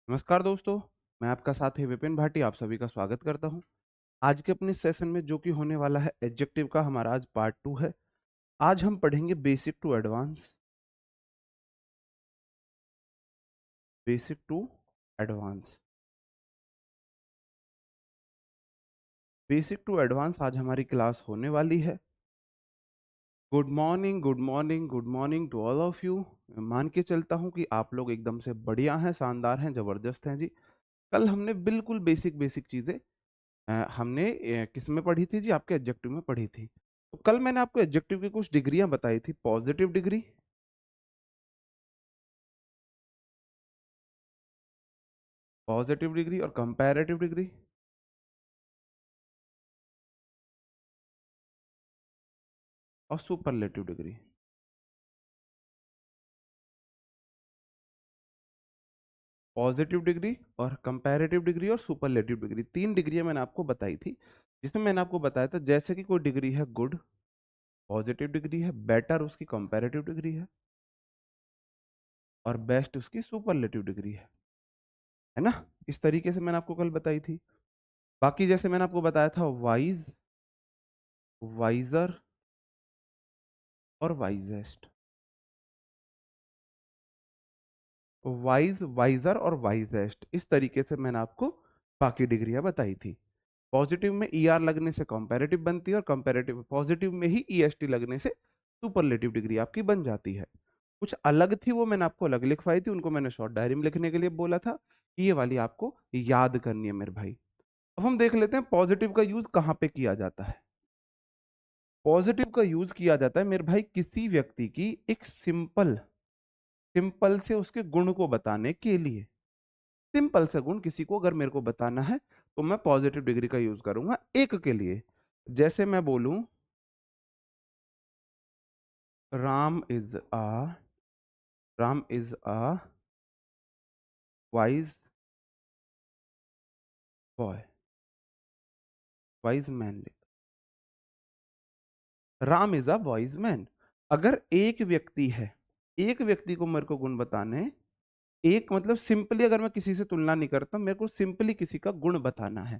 नमस्कार दोस्तों, मैं आपका साथी विपिन भाटी आप सभी का स्वागत करता हूं। आज के अपने सेशन में जो कि होने वाला है एडजेक्टिव का हमारा आज पार्ट 2 है। आज हम पढ़ेंगे basic to advance. Basic to advance. Basic to advance आज हमारी क्लास होने वाली है। Good morning, good morning, good morning to all of you. मान के चलता हूं कि आप लोग एकदम से बढ़िया हैं, शानदार हैं, जबरदस्त हैं जी। कल हमने बिल्कुल बेसिक बेसिक चीजें हमने किस में पढ़ी थी जी? आपके एडजेक्टिव में पढ़ी थी। तो कल मैंने आपको एडजेक्टिव की कुछ डिग्रियां बताई थी। पॉजिटिव डिग्री, पॉजिटिव डिग्री और कंपैरेटिव डिग्री। और सुपरलेटिव डिग्री। पॉजिटिव डिग्री और कंपैरेटिव डिग्री और सुपरलेटिव डिग्री, तीन डिग्रियां मैंने आपको बताई थी। जिसमें मैंने आपको बताया था जैसे कि कोई डिग्री है गुड, पॉजिटिव डिग्री है, बेटर उसकी कंपैरेटिव डिग्री है, और बेस्ट उसकी सुपरलेटिव डिग्री है ना? इस तरीके से मैंने आपको कल बताई थी। बाकी जैसे मैंने आपको बताया था वाइज, वाइजर और वाइजेस्ट। वाइज, वाइजर और वाइजेस्ट, इस तरीके से मैंने आपको बाकी डिग्रियां बताई थी। पॉजिटिव में ईआर लगने से कंपैरेटिव बनती है, और कंपैरेटिव पॉजिटिव में ही ईएसटी लगने से सुपरलेटिव डिग्री आपकी बन जाती है। कुछ अलग थी वो मैंने आपको अलग लिखवाई थी, उनको मैंने शॉर्ट डायरी में लिखने के लिए बोला था कि ये वाली आपको याद करनी है मेरे भाई। अब हम देख लेते हैं पॉजिटिव का यूज कहाँ पे किया जाता है। पॉजिटिव का यूज किया जाता है मेरे भाई किसी व्यक्ति की एक सिंपल सिंपल से उसके गुण को बताने के लिए। सिंपल से गुण किसी को अगर मेरे को बताना है तो मैं पॉजिटिव डिग्री का यूज करूंगा एक के लिए। जैसे मैं बोलूं Ram is a Ram is a wise boy, wise man. Ram is a wise man. अगर एक व्यक्ति है, एक व्यक्ति को मेरे को गुण बताने, एक मतलब सिंपली अगर मैं किसी से तुलना नहीं करता, मेरे को सिंपली किसी का गुण बताना है,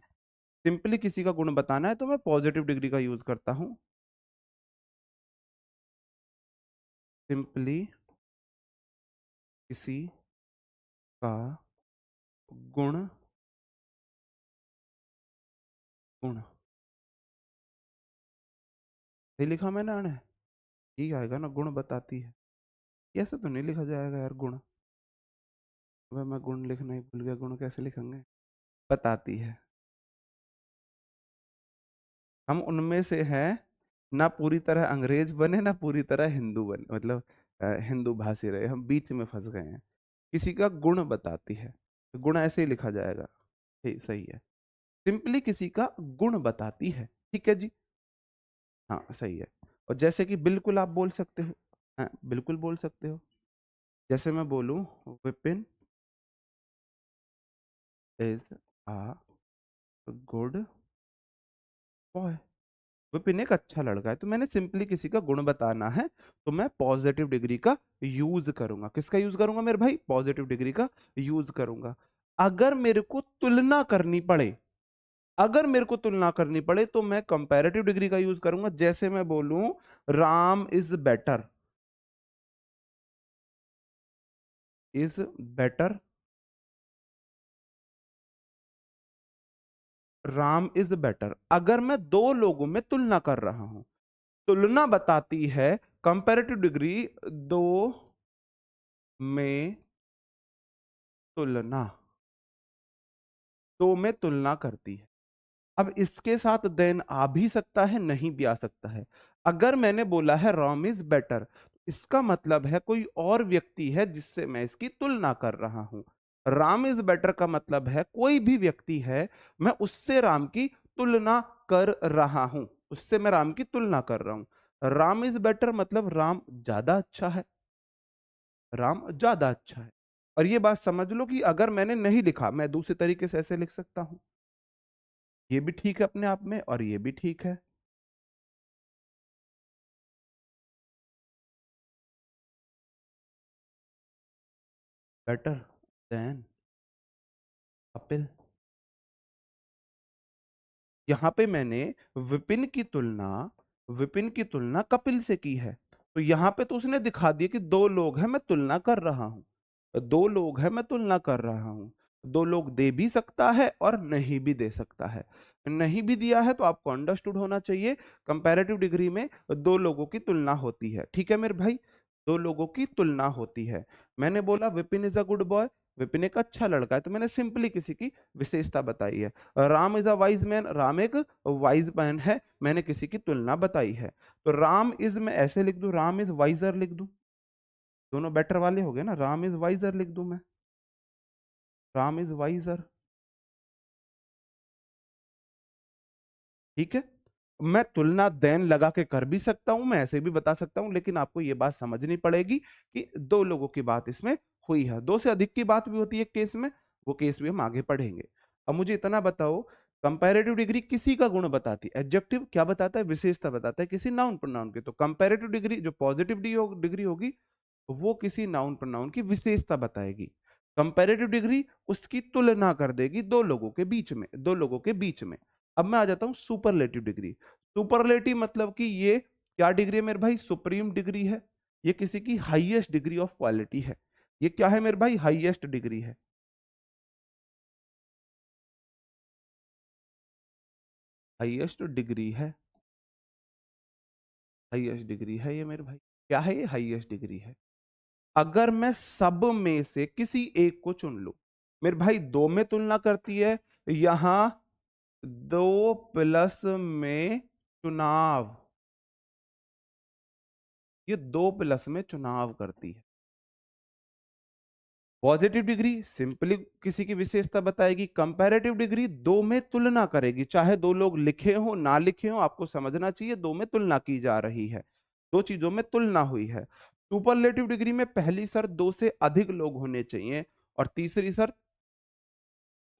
सिंपली किसी का गुण बताना है, तो मैं पॉजिटिव डिग्री का यूज करता हूं। सिंपली किसी का गुण, गुण सही लिखा मैंने आने? ठीक आएगा ना, गुण बताती है। ऐसे तो नहीं लिखा जाएगा यार गुण। वह मैं गुण लिखना ही भूल गया, गुण कैसे लिखेंगे? बताती है। हम उनमें से हैं, ना पूरी तरह अंग्रेज बने ना पूरी तरह हिंदू बने, मतलब हिंदू भाषी रहे, हम बीच में फंस गए हैं। किसी का गुण बताती है, तो गुण ऐसे ही लिखा जाएगा। ठीक, सही है। सिंपली किसी का गुण बताती है, ठीक है जी। हाँ सही है। और जैसे कि बिल्कुल आप बोल सकते हो, हाँ बिल्कुल बोल सकते हो। जैसे मैं बोलूं Vipin is a good boy. Vipin एक अच्छा लड़का है, तो मैंने सिंपली किसी का गुण बताना है, तो मैं पॉजिटिव डिग्री का यूज करूंगा। किसका यूज करूंगा मेरे भाई? पॉजिटिव डिग्री का यूज करूंगा। अगर मेरे को तुलना करनी पड़े, अगर मेरे को तुलना करनी पड़े तो मैं कंपैरेटिव डिग्री का यूज करूंगा। जैसे मैं बोलूं Ram is better, is better, Ram is better. अगर मैं दो लोगों में तुलना कर रहा हूं, तुलना बताती है कंपैरेटिव डिग्री, दो में तुलना, दो में तुलना करती है। अब इसके साथ देन आ भी सकता है, नहीं भी आ सकता है। अगर मैंने बोला है राम इज बेटर, इसका मतलब है कोई और व्यक्ति है जिससे मैं इसकी तुलना कर रहा हूं। राम इज बेटर का मतलब है कोई भी व्यक्ति है, मैं उससे राम की तुलना कर रहा हूं, उससे मैं राम की तुलना कर रहा हूं। राम इज बेटर मतलब राम ज्यादा अच्छा है, राम ज्यादा अच्छा है। और ये बात समझ लो कि अगर मैंने नहीं लिखा, मैं दूसरे तरीके से ऐसे लिख सकता हूं। ये भी ठीक है अपने आप में, और ये भी ठीक है। Better than, Kapil. यहाँ पे मैंने विपिन की तुलना विपिन की तुलना कपिल से की है। तो यहाँ पे तो उसने दिखा दिया कि दो लोग हैं, मैं तुलना कर रहा हूँ। दो लोग हैं, मैं तुलना कर रहा हूँ। दो लोग दे भी सकता है और नहीं भी दे सकता है। नहीं भी दिया है तो आपको अंडरस्टूड होना चाहिए, कंपैरेटिव डिग्री में दो लोगों की तुलना होती है। ठीक है मेरे भाई, दो लोगों की तुलना होती है। मैंने बोला Vipin is a good boy, Vipin एक अच्छा लड़का है, तो मैंने सिंपली किसी की विशेषता बताई है। Ram is a wise man, Ram एक वाइज मैन है, मैंने किसी की तुलना बताई है। तो राम इज मैं ऐसे लिख दूं, राम इज वाइजर लिख दूं, दोनों बेटर वाले हो गए ना, राम इज वाइजर लिख दूं मैं, राम इज वाइजर। ठीक है, मैं तुलना देन लगा के कर भी सकता हूं, मैं ऐसे भी बता सकता हूं, लेकिन आपको यह बात समझनी पड़ेगी कि दो लोगों की बात इसमें हुई है। दो से अधिक की बात भी होती है केस में, वो केस भी हम आगे पढ़ेंगे। अब मुझे इतना बताओ, कंपैरेटिव डिग्री किसी का गुण बताती है, एडजेक्टिव क्या बताता है, विशेषता बताता है किसी नाउन प्रोनाउन की। तो कंपैरेटिव डिग्री जो पॉजिटिव डिग्री होगी वो किसी नाउन प्रोनाउन की विशेषता बताएगी। कंपैरेटिव डिग्री उसकी तुलना कर देगी दो लोगों के बीच में, दो लोगों के बीच में। अब मैं आ जाता हूं सुपरलेटिव डिग्री। सुपरलेटिव मतलब कि ये क्या डिग्री है मेरे भाई, सुप्रीम डिग्री है, ये किसी की हाईएस्ट डिग्री ऑफ क्वालिटी है। ये क्या है मेरे भाई, हाईएस्ट डिग्री है, हाईएस्ट डिग्री है, हाईएस्ट डिग्री है ये मेरे भाई। क्या है ये, हाईएस्ट डिग्री है। अगर मैं सब में से किसी एक को चुन लूं, मेरे भाई दो में तुलना करती है, यहां दो प्लस में चुनाव, ये दो प्लस में चुनाव करती है। पॉजिटिव डिग्री सिंपली किसी की विशेषता बताएगी, कंपैरेटिव डिग्री दो में तुलना करेगी, चाहे दो लोग लिखे हो ना लिखे हो, आपको समझना चाहिए दो में तुलना की जा रही है, दो चीजों में तुलना हुई है। सुपरलेटिव डिग्री में पहली शर्त दो से अधिक लोग होने चाहिए, और तीसरी शर्त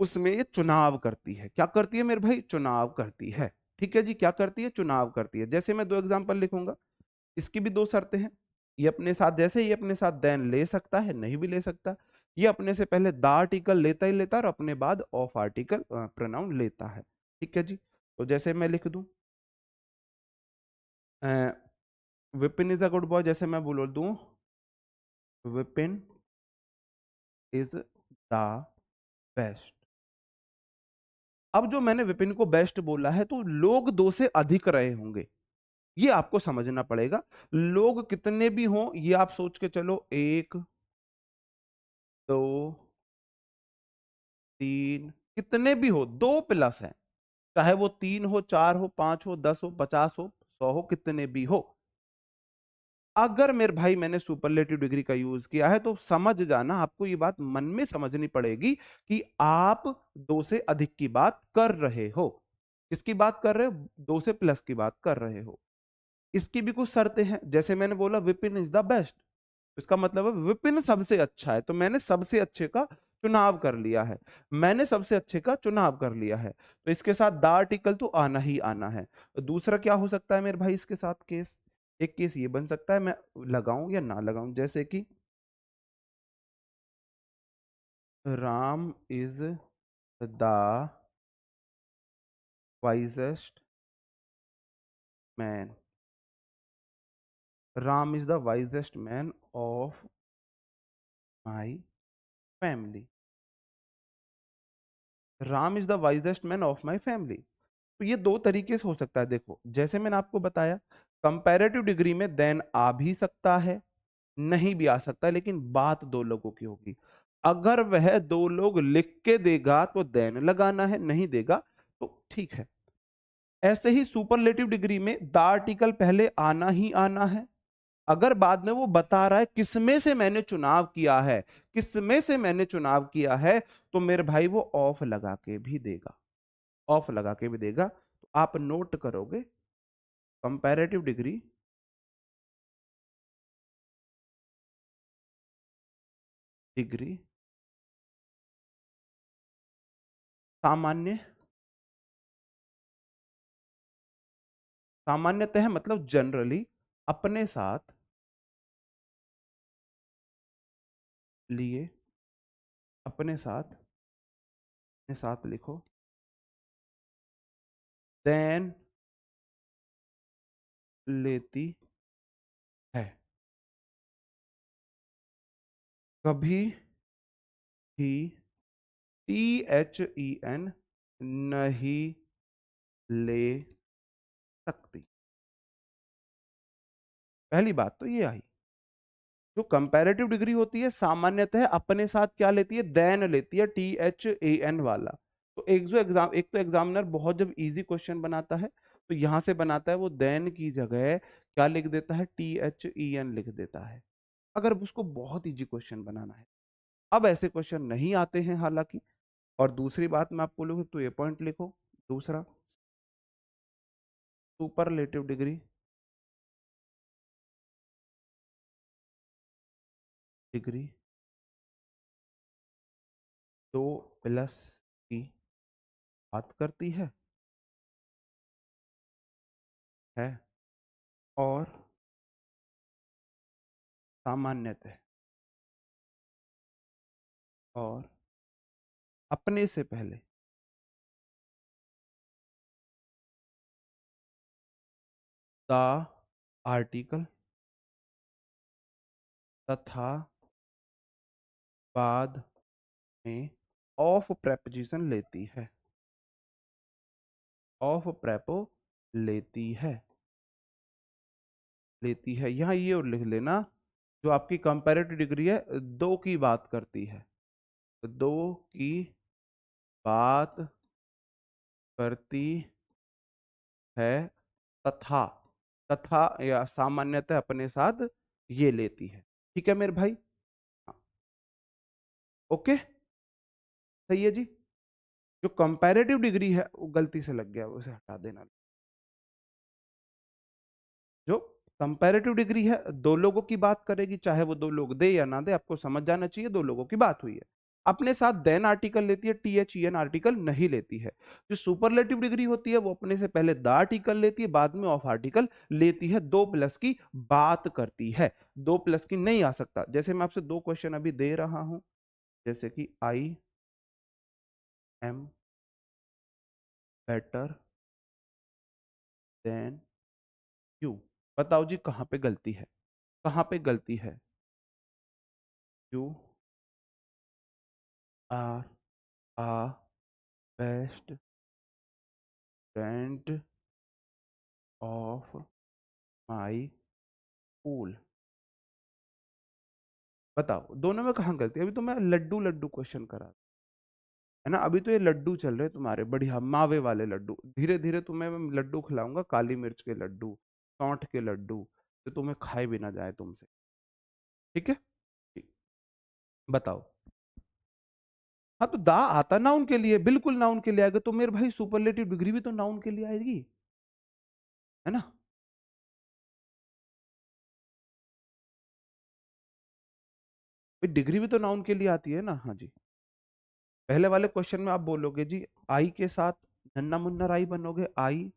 उसमें ये चुनाव करती है। क्या करती है मेरे भाई, चुनाव करती है। ठीक है जी, क्या करती है, चुनाव करती है। जैसे मैं दो एग्जांपल लिखूंगा, इसकी भी दो शर्तें हैं। ये अपने साथ, जैसे ये अपने साथ देन ले सकता है, नहीं भी ले सकता। ये अपने से पहले द आर्टिकल लेता ही लेता है, और अपने बाद ऑफ आर्टिकल प्रोनाउन लेता है। ठीक है जी, तो जैसे मैं लिख दूं Vipin is a good boy, जैसे मैं बोल दूं विपिन इज द बेस्ट। अब जो मैंने विपिन को बेस्ट बोला है, तो लोग दो से अधिक रहे होंगे, ये आपको समझना पड़ेगा। लोग कितने भी हों, ये आप सोच के चलो, एक, दो, तीन, कितने भी हो, दो प्लस है, चाहे वो तीन हो, चार हो, पांच हो, 10 हो, 50 हो, 100 हो, कितने भी हो। अगर मेरे भाई मैंने सुपरलेटिव डिग्री का यूज किया है, तो समझ जाना, आपको ये बात मन में समझनी पड़ेगी कि आप दो से अधिक की बात कर रहे हो। किसकी बात कर रहे हो, दो से प्लस की बात कर रहे हो। इसकी भी कुछ शर्तें हैं, जैसे मैंने बोला विपिन इज द बेस्ट, इसका मतलब है विपिन सबसे अच्छा है, तो मैंने सबसे अच्छे का चुनाव कर लिया है, मैंने सबसे अच्छे का चुनाव कर लिया है, तो इसके साथ द आर्टिकल तो आना ही आना है। दूसरा क्या हो सकता है मेरे भाई इसके साथ केस, एक केस ये बन सकता है, मैं लगाऊं या ना लगाऊं, जैसे कि Ram is the wisest man, Ram is the wisest man of my family, Ram is the wisest man of my family. तो ये दो तरीके से हो सकता है। देखो जैसे मैंने आपको बताया, कंपैरेटिव डिग्री में देन आ भी सकता है, नहीं भी आ सकता है, लेकिन बात दो लोगों की होगी। अगर वह दो लोग लिख के देगा तो देन लगाना है, नहीं देगा तो ठीक है। ऐसे ही सुपरलेटिव डिग्री में द आर्टिकल पहले आना ही आना है। अगर बाद में वो बता रहा है किसमें से मैंने चुनाव किया है, किसमें से मैंने चुनाव किया है, तो मेरे भाई वो ऑफ लगा के भी देगा, ऑफ लगा के भी देगा। तो आप नोट करोगे, कंपैरेटिव डिग्री, डिग्री सामान्य, सामान्यतः मतलब जनरली अपने साथ लिए, अपने साथ अपने साथ लिखो, देन लेती है, कभी भी THEN नहीं ले सकती। पहली बात तो ये आई। जो कंपैरेटिव डिग्री होती है सामान्यतः अपने साथ क्या लेती है, देन लेती है, THAN वाला। तो एक तो एग्जामिनर बहुत जब इजी क्वेश्चन बनाता है तो यहां से बनाता है, वो देन की जगह क्या लिख देता है, THEN लिख देता है, अगर उसको बहुत इजी क्वेश्चन बनाना है। अब ऐसे क्वेश्चन नहीं आते हैं हालांकि। और दूसरी बात मैं आपको बोलूँ तो ये पॉइंट लिखो, दूसरा सुपरलेटिव डिग्री, डिग्री 2+ की बात करती है और सामान्यतः और अपने से पहले द आर्टिकल तथा बाद में ऑफ प्रेपोजिशन लेती है, ऑफ प्रेपो लेती है, लेती है। यहाँ ये और लिख लेना, जो आपकी कंपैरेटिव डिग्री है दो की बात करती है, तो दो की बात करती है, तथा, तथा या सामान्यतः अपने साथ ये लेती है। ठीक है मेरे भाई, हाँ, ओके, सही है जी। जो कंपैरेटिव डिग्री है वो गलती से लग गया, उसे हटा देना। जो कंपैरेटिव डिग्री है दो लोगों की बात करेगी, चाहे वो दो लोग दे या ना दे, आपको समझ जाना चाहिए दो लोगों की बात हुई है। अपने साथ देन आर्टिकल लेती है, THEN आर्टिकल नहीं लेती है। जो सुपरलेटिव डिग्री होती है वो अपने से पहले द आर्टिकल लेती है, बाद में ऑफ आर्टिकल लेती है, 2+ की बात करती है, 2+ की नहीं आ सकता। जैसे मैं आपसे दो क्वेश्चन अभी दे रहा हूं, जैसे कि I am better than you, बताओ जी कहां पे गलती है, कहां पे गलती है। You are a best friend of my school, बताओ दोनों में कहाँ गलती है। अभी तो मैं लड्डू लड्डू क्वेश्चन करा है ना, अभी तो ये लड्डू चल रहे तुम्हारे बढ़िया मावे वाले लड्डू, धीरे धीरे तुम्हें मैं लड्डू खिलाऊंगा, काली मिर्च के लड्डू, सौंठ के लड्डू, तो तुम्हें खाए भी ना जाए तुमसे। ठीक है, ठीक, बताओ। हाँ तो दा आता नाउन के लिए, बिल्कुल नाउन के लिए आएगा, तो मेरे भाई सुपरलेटिव डिग्री भी तो नाउन के लिए आएगी, है ना। डिग्री भी तो नाउन के लिए आती है ना, हाँ जी। पहले वाले क्वेश्चन में आप बोलोगे जी आई के साथ नन्ना मुन्ना राई बनोगे, आई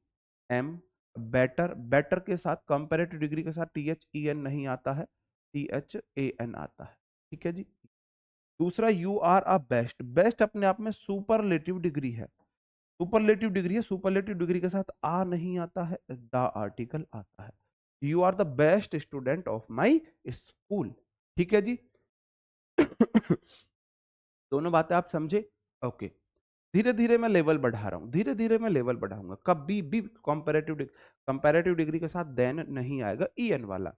एम बेटर, बेटर के साथ कंपैरेटिव डिग्री के साथ THEN नहीं आता है, THAN आता है। ठीक है जी। दूसरा you are a best, best अपने आप में सुपरलेटिव डिग्री है, सुपरलेटिव डिग्री है, सुपरलेटिव डिग्री के साथ आ नहीं आता है, द आर्टिकल आता है। You are the best student of my school. ठीक है जी। दोनों बातें आप समझे, ओके। धीरे धीरे मैं लेवल बढ़ा रहा हूं, धीरे धीरे मैं लेवल बढ़ाऊंगा, कभी भी कंपैरेटिव डिग्री के साथ देन नहीं आएगा, EN वाला,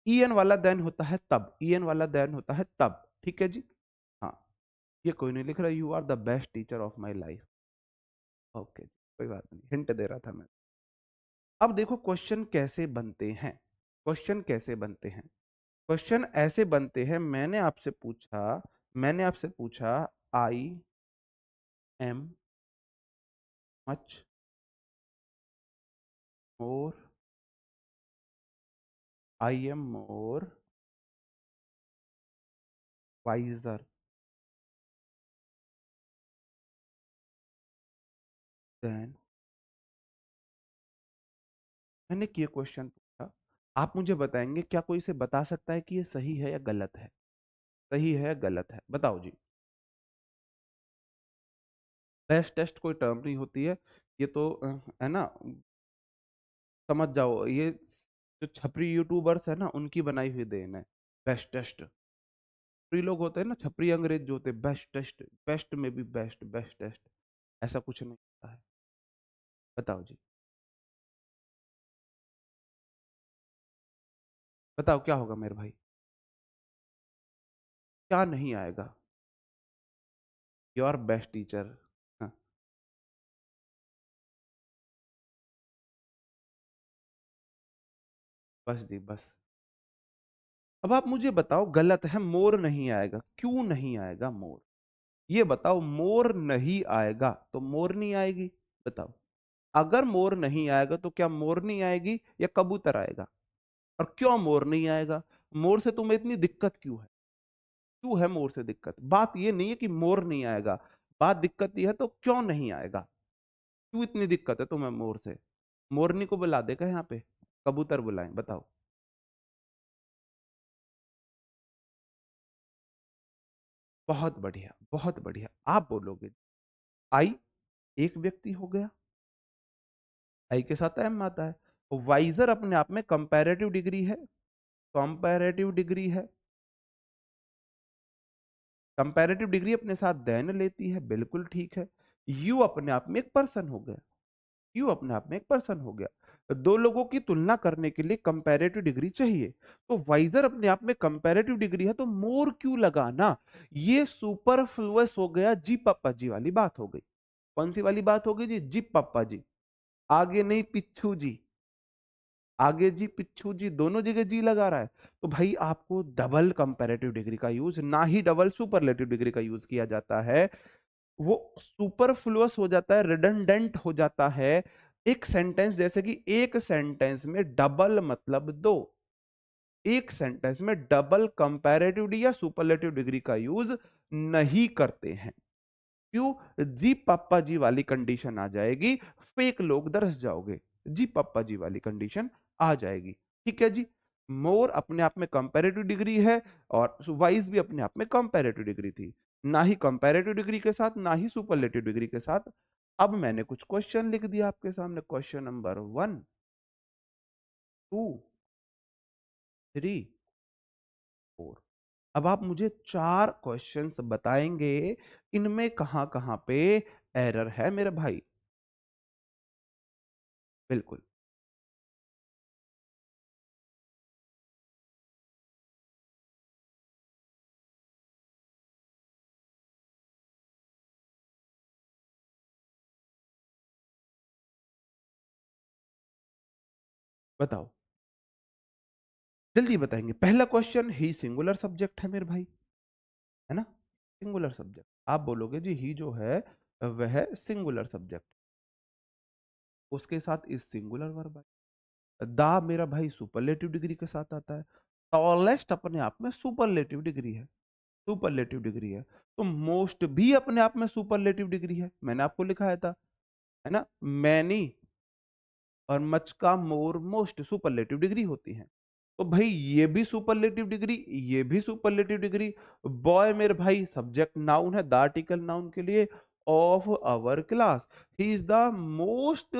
EN वाला देन होता है तब, EN वाला देन होता है तब। ठीक है जी, हाँ। ये कोई नहीं लिख रहा, you are the best teacher of my life, okay, कोई बात नहीं, हिंट दे रहा था मैं। अब देखो क्वेश्चन कैसे बनते हैं, क्वेश्चन कैसे बनते हैं। क्वेश्चन ऐसे बनते हैं, मैंने आपसे पूछा I am much more, I am more visor then, मैंने ये क्वेश्चन पूछा, आप मुझे बताएंगे क्या कोई इसे बता सकता है कि ये सही है या गलत है, सही है या गलत है, बताओ जी। बेस्ट टेस्ट कोई टर्म नहीं होती है, ये तो है ना, समझ जाओ, ये जो छपरी यूट्यूबर्स है ना उनकी बनाई हुई देन है। बेस्ट टेस्ट, छपरी लोग होते हैं ना, छपरी अंग्रेज जो होते हैं, बेस्ट टेस्ट, बेस्ट में भी बेस्ट, बेस्ट टेस्ट, ऐसा कुछ नहीं होता है। बताओ जी, बताओ क्या होगा मेरे भाई, क्या नहीं आएगा? Your best teacher. हाँ, बस जी बस। अब आप मुझे बताओ, गलत है, मोर नहीं आएगा, क्यों नहीं आएगा मोर? ये बताओ, मोर नहीं आएगा तो मोरनी आएगी? बताओ, अगर मोर नहीं आएगा तो क्या मोरनी आएगी या कबूतर आएगा? और क्यों मोर नहीं आएगा? मोर से तुम्हें इतनी दिक्कत क्यों है? क्यों है मोर से दिक्कत? बात ये नहीं है कि मोर नहीं आएगा, बात दिक्कत ये है तो क्यों नहीं आएगा? क्यों इतनी दिक्कत है तुम्हें मोर से? मोरनी को बुला देगा यहाँ पे, कबूतर बुलाएं? बताओ। बहुत बढ़िया, बहुत बढ़िया, आप बोलोगे। आई एक व्यक्ति हो गया, आई के साथ एम आता है। वाइजर अपने आप में कंपैरेटिव डिग्री है, कंपैरेटिव डिग्री है, कंपैरेटिव डिग्री अपने साथ देन लेती है, बिल्कुल ठीक है। यू अपने आप में एक पर्सन हो गया, यू अपने आप में एक पर्सन हो गया। दो लोगों की तुलना करने के लिए कंपैरेटिव डिग्री चाहिए, तो वाइजर अपने आप में कंपैरेटिव डिग्री है, तो मोर क्यों लगाना? ये सुपरफ्लुअस हो गया, जी पापा जी वाली बात हो गई। कौन सी वाली बात हो गई जी? जी पापा जी, आगे नहीं पिच्छू जी, आगे जी पिच्छू जी, दोनों जगह जी लगा रहा है। तो भाई आपको डबल कंपैरेटिव डिग्री का यूज, ना ही डबल सुपरलेटिव डिग्री का यूज किया जाता है। वो सुपरफ्लुअस हो जाता है, रिडंडेंट हो जाता है। एक सेंटेंस, जैसे कि एक सेंटेंस में डबल मतलब दो, एक सेंटेंस में डबल कंपैरेटिव या सुपरलेटिव डिग्री का यूज नहीं करते हैं। क्यों? जी पापा जी वाली कंडीशन आ जाएगी, फेक लोग दरस जाओगे, जी पापा जी वाली कंडीशन आ जाएगी। ठीक है जी। मोर अपने आप में कंपैरेटिव डिग्री है, और वाइज भी अपने आप में कंपैरेटिव डिग्री थी, ना ही कंपैरेटिव डिग्री के साथ, ना ही सुपरलेटिव डिग्री के साथ। अब मैंने कुछ क्वेश्चन लिख दिया आपके सामने, क्वेश्चन नंबर 1, 2, 3, 4। अब आप मुझे चार क्वेश्चंस बताएंगे, इनमें कहां कहां पे एरर है मेरे भाई? बिल्कुल। बताओ, जल्दी बताएंगे। पहला क्वेश्चन, ही सिंगुलर सब्जेक्ट है मेरे भाई, है ना? सिंगुलर सब्जेक्ट, आप बोलोगे जी ही जो है वह सिंगुलर सब्जेक्ट, उसके साथ इस सिंगुलर वर्ब है। दा मेरा भाई सुपरलेटिव डिग्री के साथ आता है। टॉलेस्ट अपने आप में सुपरलेटिव डिग्री है, सुपरलेटिव डिग्री है। तो मोस्ट भी अपने आप में सुपरलेटिव डिग्री है, मैंने आपको लिखाया था, है ना? मैनी और मच का मोर मोस्ट सुपरलेटिव डिग्री होती है। तो भाई ये भी सुपरलेटिव डिग्री, ये भी सुपरलेटिव डिग्री। बॉय मेरे भाई सब्जेक्ट नाउन है, द आर्टिकल नाउन के लिए, of our class, he is the most,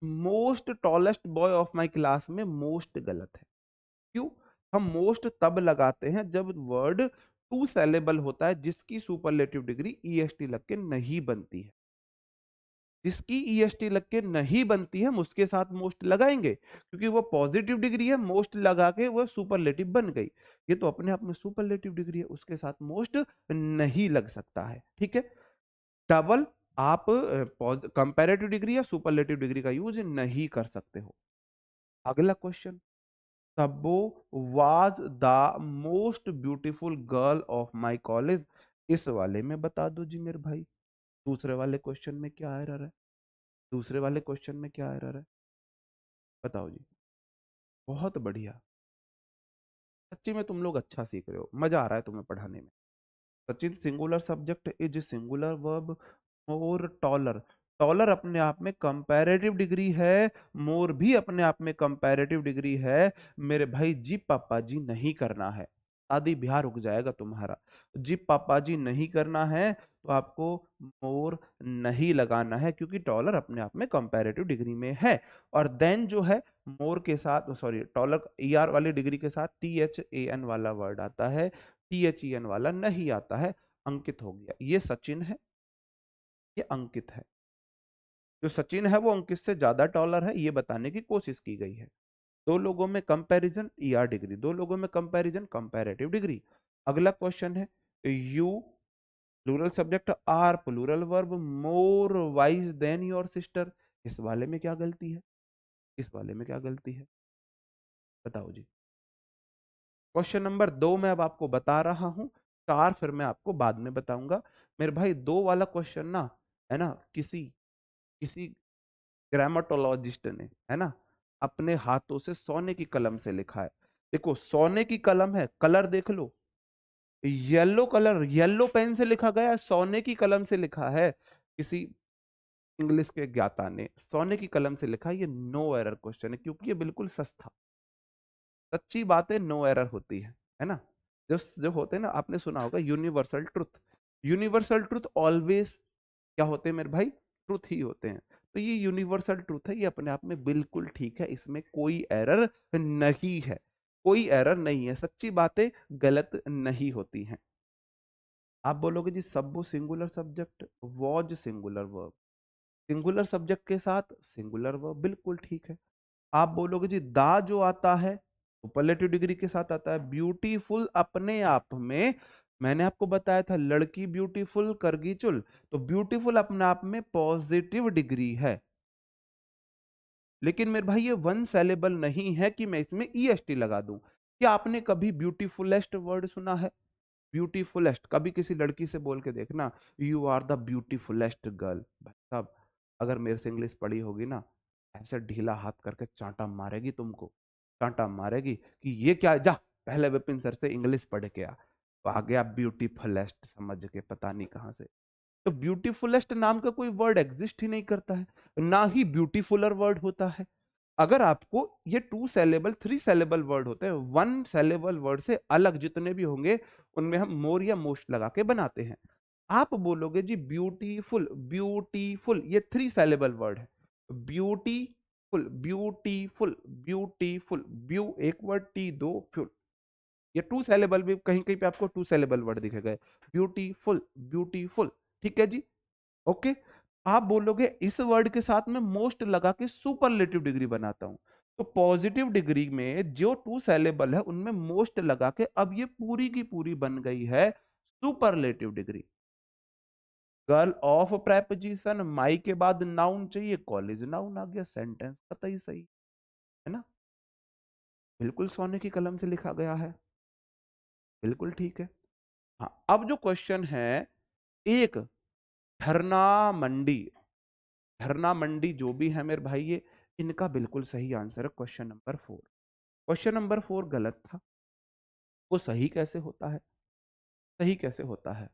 most tallest boy of my class में मोस्ट गलत है। क्यों? हम मोस्ट तब लगाते हैं जब वर्ड टू सेलेबल होता है, जिसकी सुपरलेटिव डिग्री ईएसटी लग के नहीं बनती है। जिसकी ईएसटी लग के नहीं बनती है, हम उसके साथ मोस्ट लगाएंगे, क्योंकि वो पॉजिटिव डिग्री है, मोस्ट लगा के वो सुपरलेटिव बन गई। ये तो अपने आप में सुपरलेटिव डिग्री है, उसके साथ मोस्ट नहीं लग सकता है। ठीक है। डबल आप कंपैरेटिव डिग्री या सुपरलेटिव डिग्री का यूज नहीं कर सकते हो। अगला question, Tabu was the most beautiful girl of my college, इस वाले में बता दो जी मेरे भाई, दूसरे वाले क्वेश्चन में क्या एरर है? दूसरे वाले क्वेश्चन में क्या एरर है? बताओ जी। बहुत बढ़िया, सच्ची में तुम लोग अच्छा सीख रहे हो, मजा आ रहा है तुम्हें पढ़ाने में। Sachin, singular subject is singular verb, more taller, taller अपने आप में कंपैरेटिव डिग्री है, मोर भी अपने आप में कंपैरेटिव डिग्री है। मेरे भाई जी पापा जी नहीं करना है, शादी ब्याह रुक जाएगा तुम्हारा। जी पापा जी नहीं करना है तो आपको मोर नहीं लगाना है, क्योंकि डॉलर अपने आप में कंपैरेटिव डिग्री में है। और देन जो है मोर के साथ, सॉरी, डॉलर ईआर वाली डिग्री के साथ टी एच ए एन वाला वर्ड आता है, टी एच ई एन वाला नहीं आता है। अंकित हो गया। ये सचिन है, ये अंकित है। जो सचिन है वो अंकित से ज्यादा डॉलर है, ये बताने की कोशिश की गई है। दो लोगों में कंपैरिजन ईआर डिग्री, दो लोगों में कंपैरिजन कंपैरेटिव डिग्री। अगला क्वेश्चन है, you plural subject are plural verb more wise than your sister. इस वाले में क्या गलती है? इस वाले में क्या गलती है? बताओ जी। क्वेश्चन नंबर 2 मैं अब आपको बता रहा हूं, 4 फिर मैं आपको बाद में बताऊंगा। मेरे भाई 2 वाला क्वेश्चन ना, है ना, किसी किसी ग्रामेटोलॉजिस्ट ने, है ना, अपने हाथों से सोने की कलम से लिखा है। देखो सोने की कलम है, कलर देख लो, येलो कलर, येलो पेन से लिखा गया है, सोने की कलम से लिखा है। किसी इंग्लिश के ज्ञाता ने सोने की कलम से लिखा है। ये नो एरर क्वेश्चन है, क्योंकि ये बिल्कुल सस्ता, सच्ची बातें नो एरर होती है ना। जो जो होते हैं ना, आपने सुना होगा universal truth, universal truth always क्या होते हैं मेरे भाई? ट्रुथ ही होते हैं। तो ये यूनिवर्सल ट्रुथ है, ये अपने आप में बिल्कुल ठीक है, इसमें कोई एरर नहीं है, कोई एरर नहीं है, सच्ची बातें गलत नहीं होती हैं। आप बोलोगे जी सब वो singular subject was singular verb, singular subject के साथ सिंगुलर वर्ब, बिल्कुल ठीक है। आप बोलोगे जी दा जो आता है सुपरलेटिव डिग्री के साथ आता है। ब्यूटीफुल अपने आप में, मैंने आपको बताया था लड़की ब्यूटीफुल करगी चुल, तो ब्यूटीफुल अपने आप में पॉजिटिव डिग्री है। लेकिन मेरे भाई ये वन सेलेबल नहीं है कि मैं इसमें ईएसटी लगा दूं। क्या आपने कभी ब्यूटीफुलेस्ट वर्ड सुना है? ब्यूटीफुलेस्ट कभी किसी लड़की से बोल के देखना, यू आर द ब्यूटीफुलेस्ट गर्ल। भाई साहब, अगर मेरे से इंग्लिश पढ़ी होगी ना, ऐसे ढीला हाथ करके चांटा मारेगी तुमको, चांटा मारेगी कि ये क्या, जा पहले विपिन सर से इंग्लिश पढ़ के आ। तो आ गया ब्यूटीफुलेस्ट समझ के पता नहीं कहां से। तो ब्यूटीफुलेस्ट नाम का कोई वर्ड एग्जिस्ट ही नहीं करता है, ना ही ब्यूटीफुलर वर्ड होता है। अगर आपको ये 2 सेलेबल 3 सेलेबल वर्ड होते हैं, 1 सेलेबल वर्ड से अलग जितने भी होंगे उनमें हम मोर या मोस्ट लगा के बनाते हैं। आप बोलोगे जी ब्यूटीफुल, ब्यूटीफुल ये 3 सेलेबल वर्ड है। ब्यूटीफुल, ब्यूटीफुल, ब्यूटीफुल, ब्यू एक वर्ड, टी दो, फुल, ये 2 सेलेबल भी कहीं कहीं पे आपको 2 सेलेबल वर्ड दिखेगा। ब्यूटीफुल, ब्यूटीफुल, ठीक है जी, ओके। आप बोलोगे इस वर्ड के साथ में मोस्ट लगा के सुपरलेटिव डिग्री बनाता हूं, तो पॉजिटिव डिग्री में जो 2 सेलेबल है उनमें मोस्ट लगा के अब ये पूरी की पूरी बन गई है superlative degree. Girl of preposition, my के बाद नाउन चाहिए, कॉलेज नाउन आ गया, सेंटेंस कतई सही, है ना, बिल्कुल सोने की कलम से लिखा गया है, बिल्कुल ठीक है। हाँ, अब जो क्वेश्चन है, एक धरना मंडी, धरना मंडी जो भी है मेरे भाई, ये इनका बिल्कुल सही आंसर है क्वेश्चन नंबर 4। क्वेश्चन नंबर 4 गलत था, वो सही कैसे होता है? सही कैसे होता है?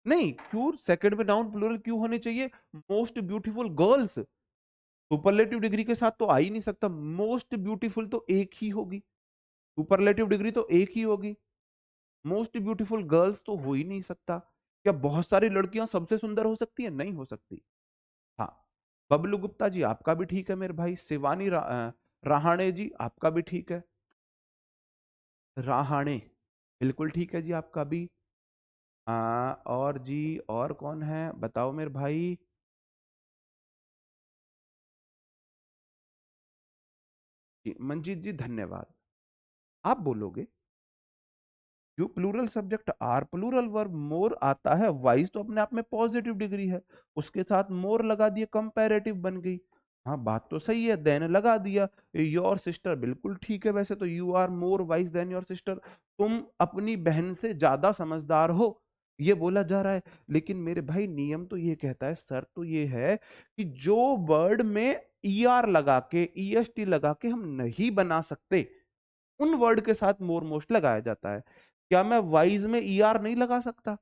नहीं, क्यों सेकंड में नाउन प्लूरल क्यों होने चाहिए? Most beautiful girls superlative degree के साथ तो आ ही नहीं सकता, मोस्ट ब्यूटीफुल तो एक ही होगी, सुपरलेटिव डिग्री तो एक ही होगी, मोस्ट ब्यूटीफुल गर्ल्स तो हो ही नहीं सकता। क्या बहुत सारी लड़कियां सबसे सुंदर हो सकती है? नहीं हो सकती। हाँ, बबलू गुप्ता जी आपका भी ठीक है मेरे भाई, शिवानी रहाणे जी आपका भी ठीक है, रहाणे बिल्कुल ठीक है जी आपका भी। और जी, और कौन है बताओ मेरे भाई? जी मंजीत जी धन्यवाद। आप बोलोगे जो plural subject are plural verb more आता है, वाइज तो अपने आप में पॉजिटिव डिग्री है, उसके साथ मोर लगा दिए, कंपैरेटिव बन गई। हाँ बात तो सही है, देन लगा दिया। योर सिस्टर बिल्कुल ठीक है, वैसे तो you are more wise than your sister, तुम अपनी बहन से ज्यादा समझदार हो, ये बोला जा रहा है। लेकिन मेरे भाई नियम तो ये कहता है, शर्त तो ये है कि जो वर्ड में ई आर लगा के ई एस टी लगा के हम नहीं बना सकते, उन वर्ड के साथ मोर मोस्ट लगाया जाता है। क्या मैं वाइज में ई आर नहीं लगा सकता?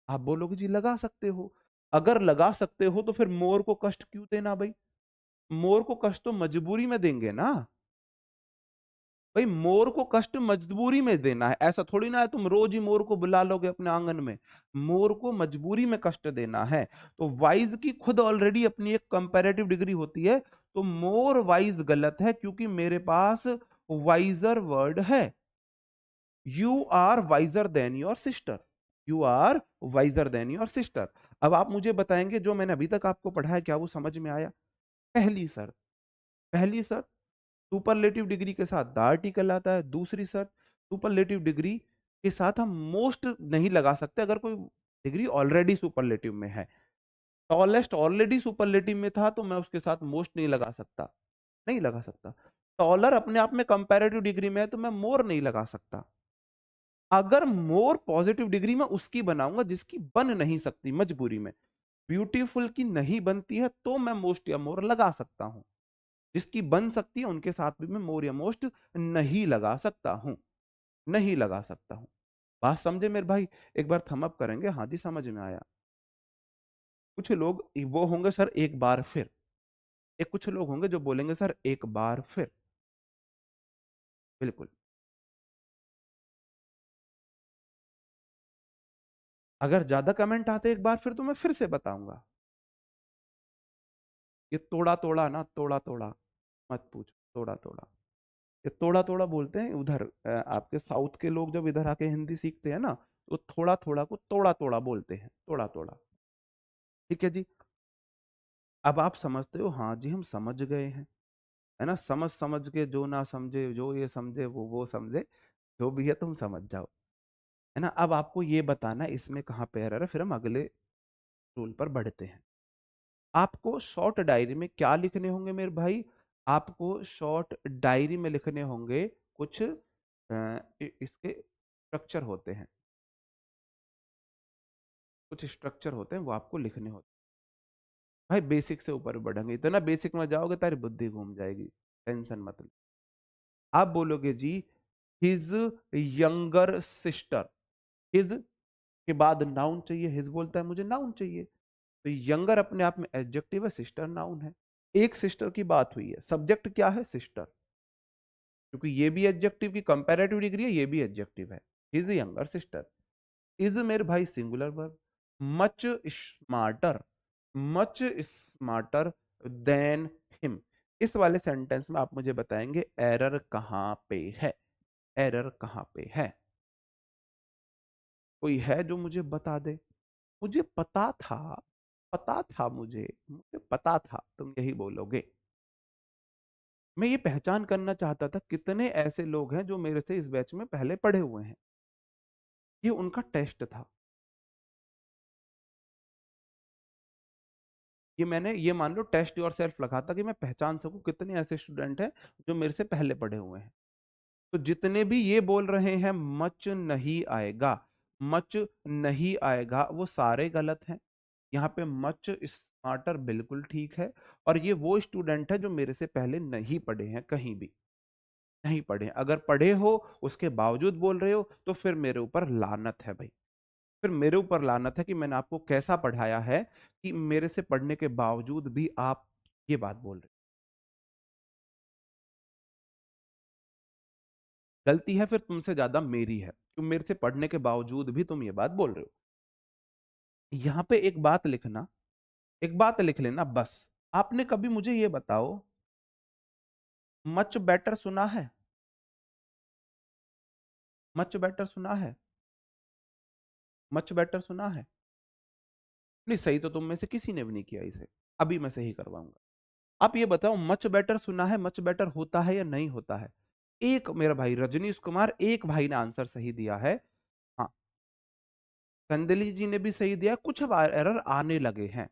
आप बोलोगे जी लगा सकते हो। अगर लगा सकते हो तो फिर मोर को कष्ट क्यों देना भाई? मोर को कष्ट तो मजबूरी में देंगे ना भाई मोर को कष्ट मजबूरी में देना है, ऐसा थोड़ी ना है तुम रोज ही मोर को बुला लोगे अपने आंगन में। मोर को मजबूरी में कष्ट देना है। तो वाइज की खुद ऑलरेडी अपनी एक कंपैरेटिव डिग्री होती है। तो मोर वाइज गलत है क्योंकि मेरे पास वाइजर वर्ड है। You are wiser than your sister. You are wiser than your sister. अब आप मुझे बताएंगे जो मैंने अभी तक आपको पढ़ाया क्या वो समझ में आया? पहली शर्त, पहली शर्त सुपरलेटिव डिग्री के साथ द आर्टिकल आता है। दूसरी शर्त सुपरलेटिव डिग्री के साथ हम मोस्ट नहीं लगा सकते अगर कोई डिग्री ऑलरेडी सुपरलेटिव में है। टॉलेस्ट ऑलरेडी सुपरलेटिव में था तो मैं उसके साथ मोस्ट नहीं लगा सकता, नहीं लगा सकता। टॉलर अपने आप में कंपैरेटिव डिग्री में है तो मैं मोर नहीं लगा सकता। अगर मोर पॉजिटिव डिग्री में उसकी बनाऊंगा जिसकी बन नहीं सकती मजबूरी में। ब्यूटीफुल की नहीं बनती है तो मैं मोस्ट या मोर लगा सकता हूं। जिसकी बन सकती है उनके साथ भी मैं मोर या मोस्ट नहीं लगा सकता हूं, नहीं लगा सकता हूं। बात समझे मेरे भाई? एक बार थम अप करेंगे? हाँ जी समझ में आया। कुछ लोग वो होंगे सर एक बार फिर, एक कुछ लोग होंगे जो बोलेंगे सर एक बार फिर। बिल्कुल। अगर ज्यादा कमेंट आते एक बार फिर तो मैं फिर से बताऊंगा। ये तोड़ा तोड़ा ना, तोड़ा तोड़ा मत पूछ, तोड़ा तोड़ा। ये तोड़ा तोड़ा बोलते हैं उधर, आपके साउथ के लोग जब इधर आके हिंदी सीखते हैं ना तो थोड़ा थोड़ा को तोड़ा तोड़ा बोलते हैं, तोड़ा तोड़ा। ठीक है जी। अब आप समझते हो? हाँ जी हम समझ गए हैं, है ना। समझ समझ के जो ना समझे, जो ये समझे वो समझे, जो भी है तुम समझ जाओ, है ना। अब आपको ये बताना है इसमें कहाँ पे एरर है, फिर हम अगले रूल पर बढ़ते हैं। आपको शॉर्ट डायरी में क्या लिखने होंगे मेरे भाई? आपको शॉर्ट डायरी में लिखने होंगे कुछ इसके स्ट्रक्चर होते हैं, कुछ स्ट्रक्चर होते हैं वो आपको लिखने होते हैं। भाई बेसिक से ऊपर बढ़ेंगे, इतना बेसिक में जाओगे तारी बुद्धि घूम जाएगी, टेंशन मत लो। आप बोलोगे जी हिज यंगर सिस्टर। हिज के बाद नाउन चाहिए, हिज बोलता है मुझे नाउन चाहिए। तो यंगर अपने आप में एडजेक्टिव है, सिस्टर नाउन है। एक सिस्टर की बात हुई है, सब्जेक्ट क्या है? सिस्टर। क्योंकि ये भी एडजेक्टिव की कंपैरेटिव डिग्री है, ये भी एडजेक्टिव है। His younger sister. इज मेरे भाई singular verb. Much smarter, much smarter than him. इस वाले सेंटेंस में आप मुझे बताएंगे एरर कहां पे है, एरर कहां पे है? कोई है जो मुझे बता दे? मुझे पता था, पता था मुझे, मुझे पता था तुम यही बोलोगे। मैं ये पहचान करना चाहता था कितने ऐसे लोग हैं जो मेरे से इस बैच में पहले पढ़े हुए हैं। ये उनका टेस्ट था। ये मैंने ये मान लो टेस्ट योर सेल्फ लगा था कि मैं पहचान सकूं कितने ऐसे स्टूडेंट हैं जो मेरे से पहले पढ़े हुए हैं। तो जितने भी ये बोल रहे हैं मच नहीं आएगा, मच नहीं आएगा, वो सारे गलत हैं। यहाँ पे मच स्मार्टर बिल्कुल ठीक है। और ये वो स्टूडेंट है जो मेरे से पहले नहीं पढ़े हैं, कहीं भी नहीं पढ़े हैं। अगर पढ़े हो उसके बावजूद बोल रहे हो तो फिर मेरे ऊपर लानत है भाई, फिर मेरे ऊपर लानत है कि मैंने आपको कैसा पढ़ाया है कि मेरे से पढ़ने के बावजूद भी आप ये बात बोल रहे हो। गलती है फिर तुमसे ज्यादा मेरी है, तुम मेरे से पढ़ने के बावजूद भी तुम ये बात बोल रहे हो। यहाँ पे एक बात लिखना, एक बात लिख लेना बस। आपने कभी मुझे ये बताओ मच बेटर सुना है? मच बेटर सुना है? मच बेटर सुना है? नहीं, सही तो तुम में से किसी ने भी नहीं किया इसे। अभी मैं सही करवाऊंगा। आप ये बताओ मच बेटर सुना है, मच बेटर होता है या नहीं होता है? एक मेरा भाई रजनीश कुमार, एक भाई ने आंसर सही दिया है। हाँ, संदली जी ने भी सही दिया। कुछ अब एरर आने लगे हैं,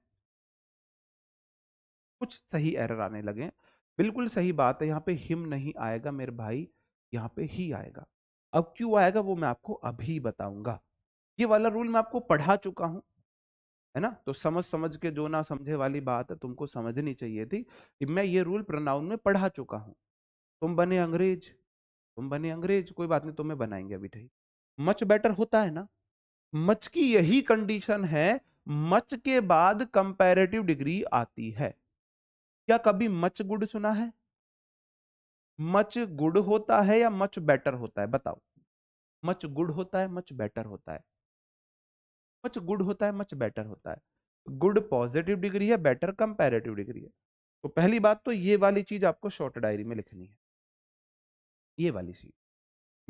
कुछ सही एरर आने लगे हैं। बिल्कुल सही बात है, यहाँ पे हिम नहीं आएगा मेरे भाई, यहाँ पे ही आएगा। अब क्यों आएगा वो मैं आपको अभी बताऊंगा। ये वाला रूल मैं आपको पढ़ा चुका हूं, है ना। तो समझ समझ के जो ना समझे वाली बात है तुमको समझनी चाहिए थी कि मैं ये रूल प्रोनाउन में पढ़ा चुका हूं। तुम बने अंग्रेज, तुम बने अंग्रेज, कोई बात नहीं, तुम्हें बनाएंगे अभी। ठीक, मच बेटर होता है ना। मच की यही कंडीशन है, मच के बाद कंपैरेटिव डिग्री आती है। क्या कभी मच गुड सुना है? मच गुड होता है या मच बेटर होता है, बताओ। मच गुड होता है, मच बेटर होता है? मच गुड होता है, मच बेटर होता है। गुड पॉजिटिव डिग्री है, बेटर कंपैरेटिव डिग्री है। तो पहली बात तो ये वाली चीज आपको शॉर्ट डायरी में लिखनी है, ये वाली चीज।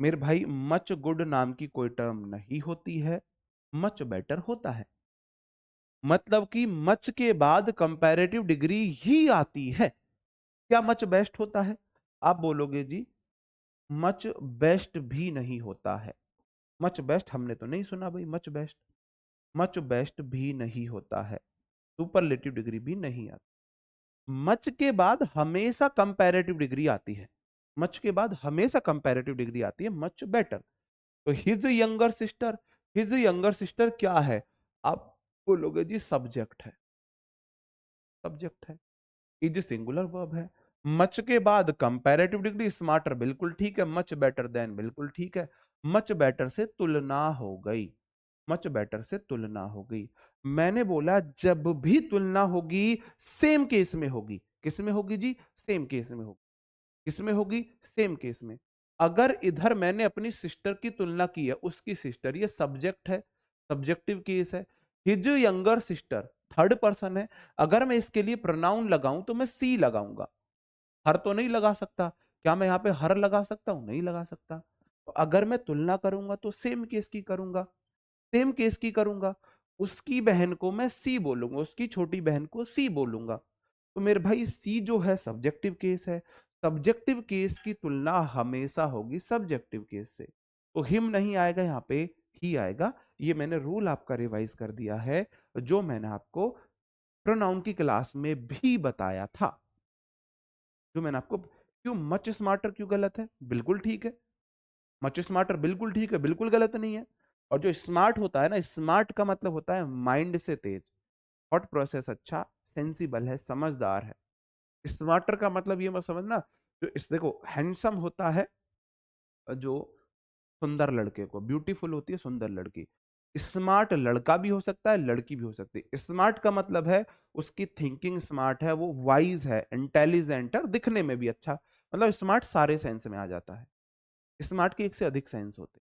मेरे भाई, मच गुड नाम की कोई टर्म नहीं होती है, मच बेटर होता है। मतलब कि मच के बाद कंपैरेटिव डिग्री ही आती है। क्या मच बेस्ट होता है? आप बोलोगे जी मच बेस्ट भी नहीं होता है। मच बेस्ट हमने तो नहीं सुना भाई, मच बेस्ट। मच बेस्ट भी नहीं होता है, सुपरलेटिव डिग्री भी नहीं आती। मच के बाद हमेशा कंपैरेटिव डिग्री आती है। मच के बाद हमेशा कंपैरेटिव डिग्री आती है, मच बेटर। तो his younger sister, his younger sister क्या है? आप बोलोगे जी सब्जेक्ट है, सब्जेक्ट है। इज सिंगुलर वर्ब है। मच के बाद कंपैरेटिव डिग्री, स्मार्टर बिल्कुल ठीक है, मच बेटर देन बिल्कुल ठीक है। मच बेटर से तुलना हो गई, मच बेटर से तुलना हो गई। मैंने बोला जब भी तुलना होगी सेम केस में होगी। किस में होगी जी? सेम केस में होगी। किस में होगी? सेम केस में। अगर इधर मैंने अपनी सिस्टर की तुलना की है, उसकी सिस्टर, ये सब्जेक्ट है, सब्जेक्टिव केस है। His younger sister third person है। अगर मैं इसके लिए प्रोनाउन लगाऊं तो मैं सी लगाऊंगा, हर तो नहीं लगा सकता। क्या मैं यहाँ पे हर लगा सकता हूं? नहीं लगा सकता। तो अगर मैं तुलना करूंगा तो सेम केस की करूंगा, सेम केस की करूंगा। उसकी बहन को मैं सी बोलूंगा, उसकी छोटी बहन को सी बोलूंगा। तो मेरे भाई सी जो है सब्जेक्टिव केस है, सब्जेक्टिव केस की तुलना हमेशा होगी सब्जेक्टिव केस से। तो हिम नहीं आएगा यहाँ पे, ही आएगा। ये मैंने रूल आपका रिवाइज कर दिया है, जो मैंने आपको प्रोनाउन की क्लास में भी बताया था। जो मैंने आपको, क्यों मच स्मार्टर क्यों गलत है? बिल्कुल ठीक है। मच स्मार्टर बिल्कुल ठीक है, बिल्कुल गलत नहीं है। और जो स्मार्ट होता है ना, स्मार्ट का मतलब होता है माइंड से तेज, थॉट प्रोसेस अच्छा, सेंसिबल है, समझदार है। स्मार्टर का मतलब ये मत समझना, जो इस देखो हैंडसम होता है, जो सुंदर लड़के को, ब्यूटीफुल होती है सुंदर लड़की। स्मार्ट लड़का भी हो सकता है, लड़की भी हो सकती है। स्मार्ट का मतलब है उसकी थिंकिंग स्मार्ट है, वो वाइज है, इंटेलिजेंट है, और दिखने में भी अच्छा। मतलब स्मार्ट सारे सेंस में आ जाता है। स्मार्ट के एक से अधिक सेंस होते हैं।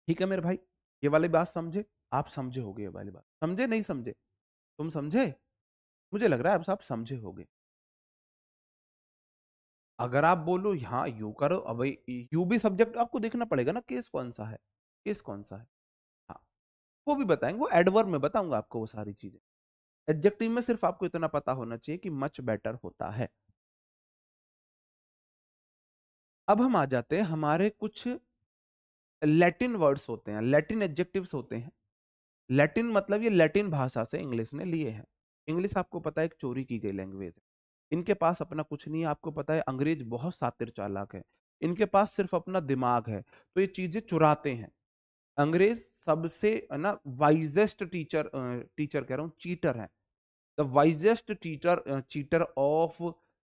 ठीक है मेरे भाई, ये वाली बात समझे? आप समझे होगे, ये वाली बात समझे नहीं समझे? तुम समझे? मुझे लग रहा है अब आप समझे होगे। अगर आप बोलो हाँ यू करो, अब यू भी सब्जेक्ट आपको देखना पड़ेगा ना, केस कौन सा है, केस कौन सा है। हाँ, वो भी बताएंगे, वो एडवर्ब में बताऊंगा आपको वो सारी चीजें। एडजेक्टिव में सिर्फ आपको इतना पता होना चाहिए कि मच बेटर होता है। अब हम आ जाते हैं, हमारे कुछ लैटिन वर्ड्स होते हैं, लैटिन एडजेक्टिव्स होते हैं। लैटिन मतलब ये लैटिन भाषा से इंग्लिश ने लिए हैं। इंग्लिश आपको पता है एक चोरी की गई लैंग्वेज है। इनके पास अपना कुछ नहीं है। आपको पता है अंग्रेज बहुत शातिर चालाक है, इनके पास सिर्फ अपना दिमाग है, तो ये चीजें चुराते हैं। अंग्रेज सबसे ना वाइजेस्ट टीचर, टीचर कह रहा हूँ, चीटर है। The wisest teacher, cheater of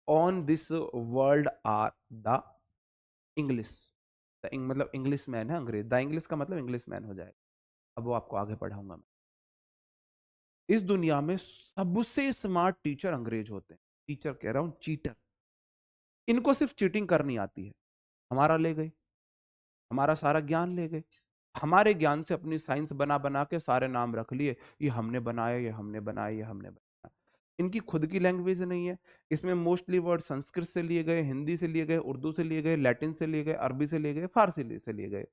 on this world are the English. मतलब इंग्लिश मैन है अंग्रेज, द इंग्लिश का मतलब इंग्लिश मैन हो जाएगा। अब वो आपको आगे पढ़ाऊंगा मैं। इस दुनिया में सबसे स्मार्ट टीचर अंग्रेज होते हैं। टीचर कह रहा हूं, चीटर। इनको सिर्फ चीटिंग करनी आती है। हमारा ले गए, हमारा सारा ज्ञान ले गए। हमारे ज्ञान से अपनी साइंस बना बना के सारे नाम रख लिए, ये हमने बनाया, ये हमने बनाया, ये हमने बनाया। इनकी खुद की लैंग्वेज नहीं है। इसमें मोस्टली वर्ड संस्कृत से लिए गए, हिंदी से लिए गए, उर्दू से लिए गए, लैटिन से लिए गए, अरबी से लिए गए, फारसी से लिए गए।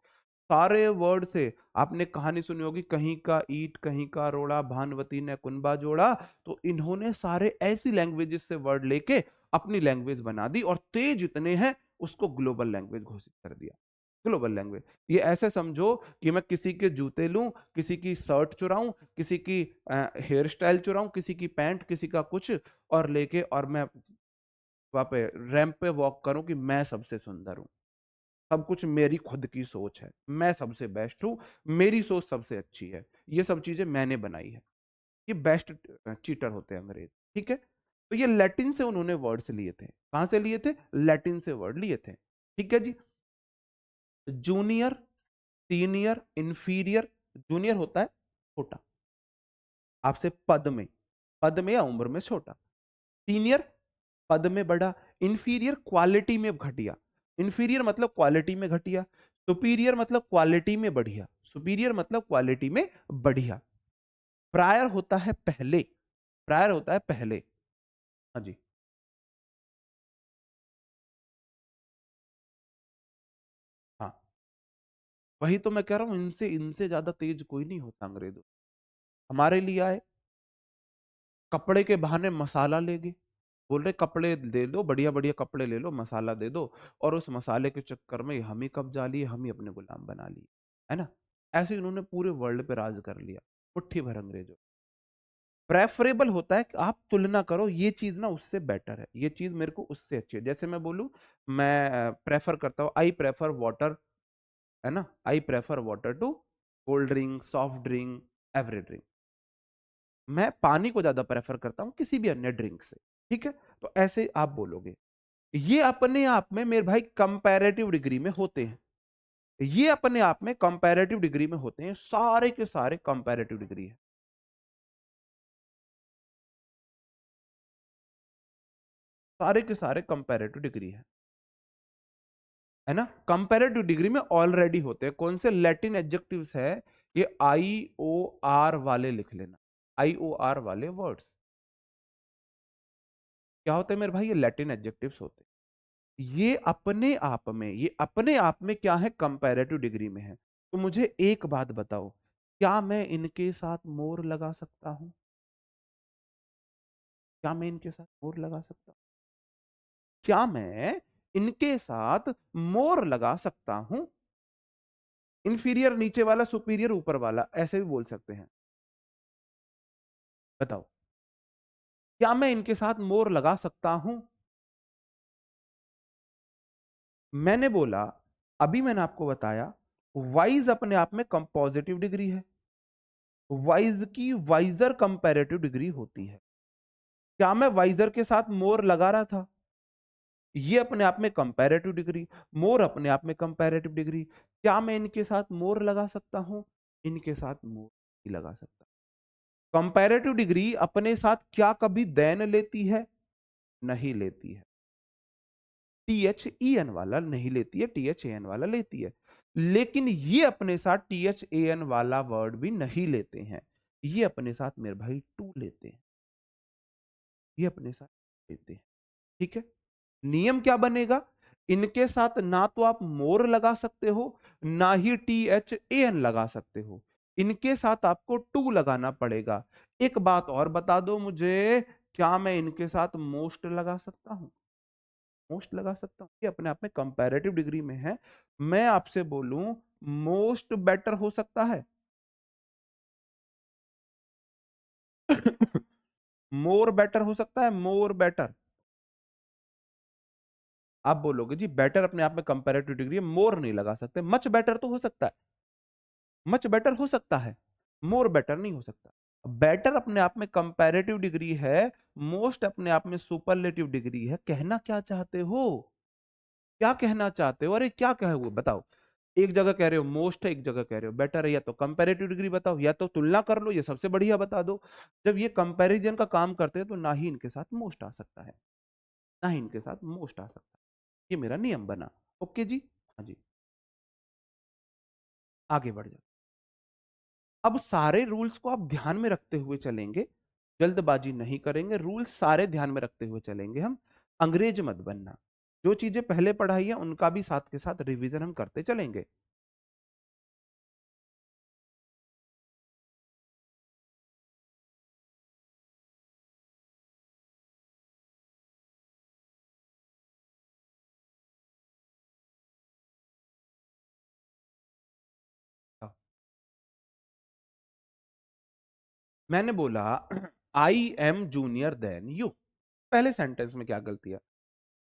सारे वर्ड से आपने कहानी सुनी होगी, कहीं का ईट कहीं का रोड़ा, भानवती ने कुनबा जोड़ा। तो इन्होंने सारे ऐसी लैंग्वेजेस से वर्ड लेके अपनी लैंग्वेज बना दी, और तेज इतने हैं उसको ग्लोबल लैंग्वेज घोषित कर दिया। ग्लोबल लैंग्वेज, ये ऐसे समझो कि मैं किसी के जूते लूं, किसी की शर्ट चुराऊं, किसी की हेयर स्टाइल चुराऊं, किसी की पैंट, किसी का कुछ, और लेके और मैं वहां पे रैंप पे वॉक करूं कि मैं सबसे सुंदर हूं। सब कुछ मेरी खुद की सोच है, मैं सबसे बेस्ट हूं, मेरी सोच सबसे अच्छी है, ये सब चीजें मैंने बनाई है। ये बेस्ट चीटर होते हैं अंग्रेज। ठीक है, तो ये लैटिन से उन्होंने वर्ड्स लिए थे। कहां से लिए थे? लैटिन से वर्ड लिए थे। ठीक है जी। Junior, senior, inferior. जूनियर होता है छोटा, आपसे पद में। पद में या उम्र में छोटा। सीनियर पद में बड़ा। इंफीरियर क्वालिटी में घटिया। इंफीरियर मतलब क्वालिटी में घटिया। सुपीरियर मतलब क्वालिटी में बढ़िया। सुपीरियर मतलब क्वालिटी में बढ़िया। प्रायर होता है पहले। प्रायर होता है पहले। हाँ जी। हाँ, वही तो मैं कह रहा हूं, इनसे इनसे ज्यादा तेज कोई नहीं होता अंग्रेजों। हमारे लिए आए, कपड़े के बहाने मसाला ले गए। बोल रहे कपड़े दे दो, बढ़िया बढ़िया कपड़े ले लो, मसाला दे दो, और उस मसाले के चक्कर में हम ही कब्जा लिए, हम ही अपने गुलाम बना लिए, है ना। ऐसे इन्होंने पूरे वर्ल्ड पे राज कर लिया, मुट्ठी भर अंग्रेजों। प्रेफरेबल होता है कि आप तुलना करो, ये चीज ना उससे बेटर है, ये चीज मेरे को उससे अच्छी है। जैसे मैं बोलूं, मैं प्रेफर करता हूँ, आई प्रेफर वाटर, है ना, I prefer water to cold drink, soft drink, every drink. मैं पानी को ज्यादा प्रेफर करता हूं किसी भी अन्य ड्रिंक से। ठीक है, तो ऐसे आप बोलोगे। ये अपने आप में मेरे भाई कंपैरेटिव डिग्री में होते हैं। ये अपने आप में कंपैरेटिव डिग्री में होते हैं, सारे के सारे कंपैरेटिव डिग्री है। सारे के सारे कंपैरेटिव डिग्री है ना। कंपैरेटिव डिग्री में ऑलरेडी होते हैं। कौन से लैटिन एडजेक्टिव्स है, ये आई ओ आर वाले लिख लेना। आई ओ आर वाले वर्ड्स क्या होते हैं मेरे भाई, ये लैटिन एडजेक्टिव्स होते हैं। ये अपने आप में क्या है, कंपैरेटिव डिग्री में है। तो मुझे एक बात बताओ, क्या मैं इनके साथ मोर लगा सकता हूं? क्या मैं इनके साथ मोर लगा सकता हूं? क्या मैं इनके साथ मोर लगा सकता हूं? इंफीरियर नीचे वाला, सुपीरियर ऊपर वाला, ऐसे भी बोल सकते हैं। बताओ, क्या मैं इनके साथ मोर लगा सकता हूं? मैंने बोला, अभी मैंने आपको बताया, वाइज अपने आप में पॉजिटिव डिग्री है। वाइज की वाइजर कंपैरेटिव डिग्री होती है। क्या मैं वाइजर के साथ मोर लगा रहा था? ये अपने आप में कंपैरेटिव डिग्री। मोर अपने आप में कंपैरेटिव डिग्री। क्या मैं इनके साथ मोर लगा सकता हूं? इनके साथ मोर नहीं लगा सकता। कंपैरेटिव डिग्री अपने साथ क्या कभी देन लेती है? नहीं लेती है। टी एच ई एन वाला नहीं लेती है, टी एच ए एन वाला लेती है। लेकिन ये अपने साथ टी एच ए एन वाला वर्ड भी नहीं लेते हैं। ये अपने साथ मेरे भाई टू लेते हैं। ये अपने साथ लेते हैं। ठीक है, नियम क्या बनेगा, इनके साथ ना तो आप मोर लगा सकते हो, ना ही टी एच ए एन लगा सकते हो। इनके साथ आपको टू लगाना पड़ेगा। एक बात और बता दो मुझे, क्या मैं इनके साथ मोस्ट लगा सकता हूं? मोस्ट लगा सकता हूं, ये अपने आप में कंपैरेटिव डिग्री में है। मैं आपसे बोलूं, मोस्ट बेटर हो सकता है? मोर बेटर हो सकता है? More better. आप बोलोगे जी बेटर अपने आप में कंपैरेटिव डिग्री है, मोर नहीं लगा सकते। मच बेटर तो हो सकता है, मच बेटर हो सकता है, मोर बेटर नहीं हो सकता। बेटर अपने आप में कंपैरेटिव डिग्री है, मोस्ट अपने आप में सुपरलेटिव डिग्री है। कहना क्या चाहते हो? क्या कहना चाहते हो? अरे क्या कहे हुए बताओ। एक जगह कह रहे हो मोस्ट है, एक जगह कह रहे हो बेटर है। या तो कंपैरेटिव डिग्री बताओ, या तो तुलना कर लो, ये सबसे बढ़िया बता दो। जब ये कंपैरिजन का काम करते हैं तो ना ही इनके साथ मोस्ट आ सकता है, ना ही इनके साथ मोस्ट आ सकता है। ये मेरा नियम बना। ओके जी। हाँ जी, आगे बढ़ जाओ। अब सारे रूल्स को आप ध्यान में रखते हुए चलेंगे, जल्दबाजी नहीं करेंगे, रूल्स सारे ध्यान में रखते हुए चलेंगे हम। अंग्रेज मत बनना। जो चीजें पहले पढ़ाई है उनका भी साथ के साथ रिवीजन हम करते चलेंगे। मैंने बोला I am junior than you. पहले सेंटेंस में क्या गलती है?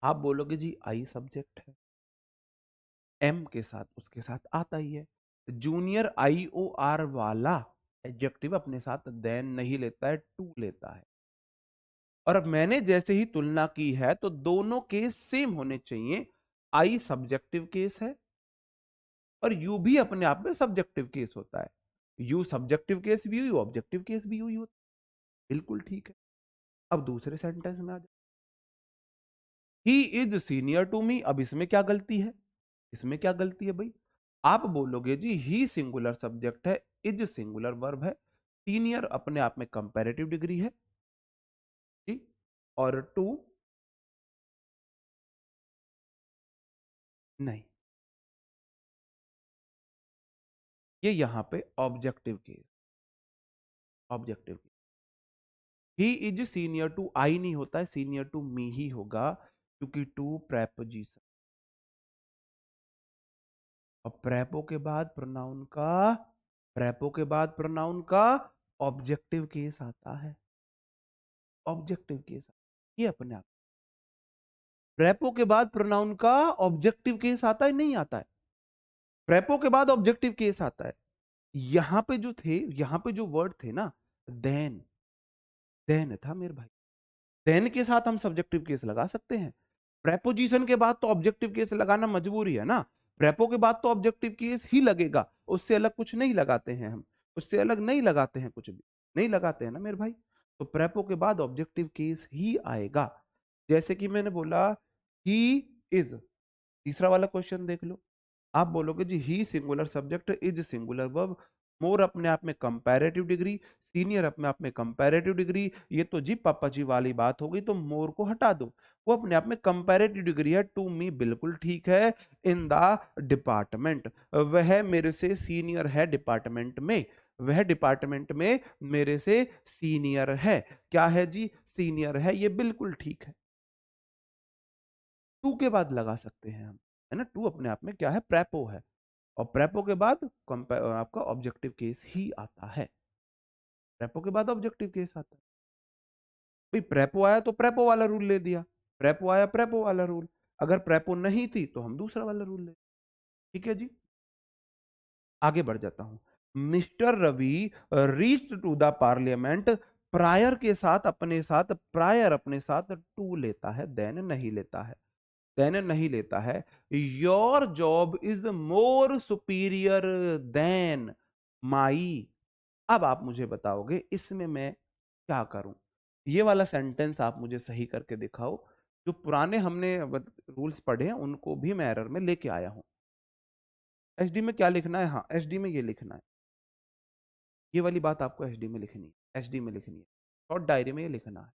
आप बोलोगे जी आई सब्जेक्ट है, एम के साथ उसके साथ आता ही है। जूनियर आई ओ आर वाला एडजेक्टिव अपने साथ देन नहीं लेता है, टू लेता है। और अब मैंने जैसे ही तुलना की है तो दोनों केस सेम होने चाहिए। आई सब्जेक्टिव केस है और यू भी अपने आप में सब्जेक्टिव केस होता है। यू सब्जेक्टिव केस भी हुई, ऑब्जेक्टिव केस भी हुई होता है। बिल्कुल ठीक है। अब दूसरे सेंटेंस में आ जाए, he is senior to me. अब इसमें क्या गलती है? इसमें क्या गलती है भाई? आप बोलोगे जी ही सिंगुलर सब्जेक्ट है, इज सिंगुलर वर्ब है, सीनियर अपने आप में कंपैरेटिव डिग्री है जी, और टू नहीं। ये यहां पे objective case, objective case. He is senior to I नहीं होता है, सीनियर टू मी ही होगा, क्योंकि टू प्रेपोजिशन, और प्रेपो के बाद प्रोनाउन का, प्रेपो के बाद प्रोनाउन का ऑब्जेक्टिव केस आता है, ऑब्जेक्टिव केस। ये अपने आप, प्रेपो के बाद प्रोनाउन का ऑब्जेक्टिव केस आता है, नहीं आता है? प्रेपो के बाद ऑब्जेक्टिव केस आता है। यहां पे जो थे, यहां पे जो वर्ड थे ना, देन, देन था मेरे भाई, देन के साथ हम सब्जेक्टिव केस लगा सकते हैं। प्रेपोजिशन के बाद तो ऑब्जेक्टिव केस लगाना मजबूरी है ना, प्रेपो के बाद तो ऑब्जेक्टिव केस ही लगेगा, उससे अलग कुछ नहीं लगाते हैं हम, उससे अलग नहीं लगाते हैं, कुछ भी नहीं लगाते हैं ना मेरे भाई। तो प्रेपो के बाद ऑब्जेक्टिव केस ही आएगा। जैसे कि मैंने बोला ही इज, तीसरा वाला क्वेश्चन देख लो, आप बोलोगे जी he singular subject, is singular verb, more अपने आप में कंपैरेटिव डिग्री, सीनियर अपने आप में कंपैरेटिव डिग्री। ये तो जी पापा जी वाली बात हो गई, तो मोर को हटा दो, वो अपने आप में कंपैरेटिव डिग्री है। टू मी बिल्कुल ठीक है, इन द डिपार्टमेंट, वह मेरे से सीनियर है डिपार्टमेंट में, वह डिपार्टमेंट में मेरे से सीनियर है। क्या है जी? सीनियर है, ये बिल्कुल ठीक है। टू के बाद लगा सकते हैं हम, है ना, टू अपने आप में क्या है? प्रेपो है, और प्रेपो के बाद आपका ऑब्जेक्टिव केस ही आता है, प्रेपो के बाद ऑब्जेक्टिव केस आता है। भाई प्रेपो आया तो प्रेपो वाला रूल ले दिया, प्रेपो आया प्रेपो वाला रूल, अगर प्रेपो नहीं थी तो हम दूसरा वाला रूल ले। ठीक है जी, आगे बढ़ जाता हूं। Mister Ravi reach to the parliament, prior के साथ अपने साथ, प्रायर अपने साथ टू लेता है, देन नहीं लेता है, देन नहीं लेता है। Your job is more superior than my. अब आप मुझे बताओगे इसमें मैं क्या करूं? ये वाला सेंटेंस आप मुझे सही करके दिखाओ। जो पुराने हमने रूल्स पढ़े हैं उनको भी मैं एरर में लेके आया हूं। एचडी में क्या लिखना है? हाँ, एचडी में ये लिखना है, ये वाली बात आपको एचडी में लिखनी है, एचडी में लिखनी है, शॉर्ट डायरी में ये लिखना है।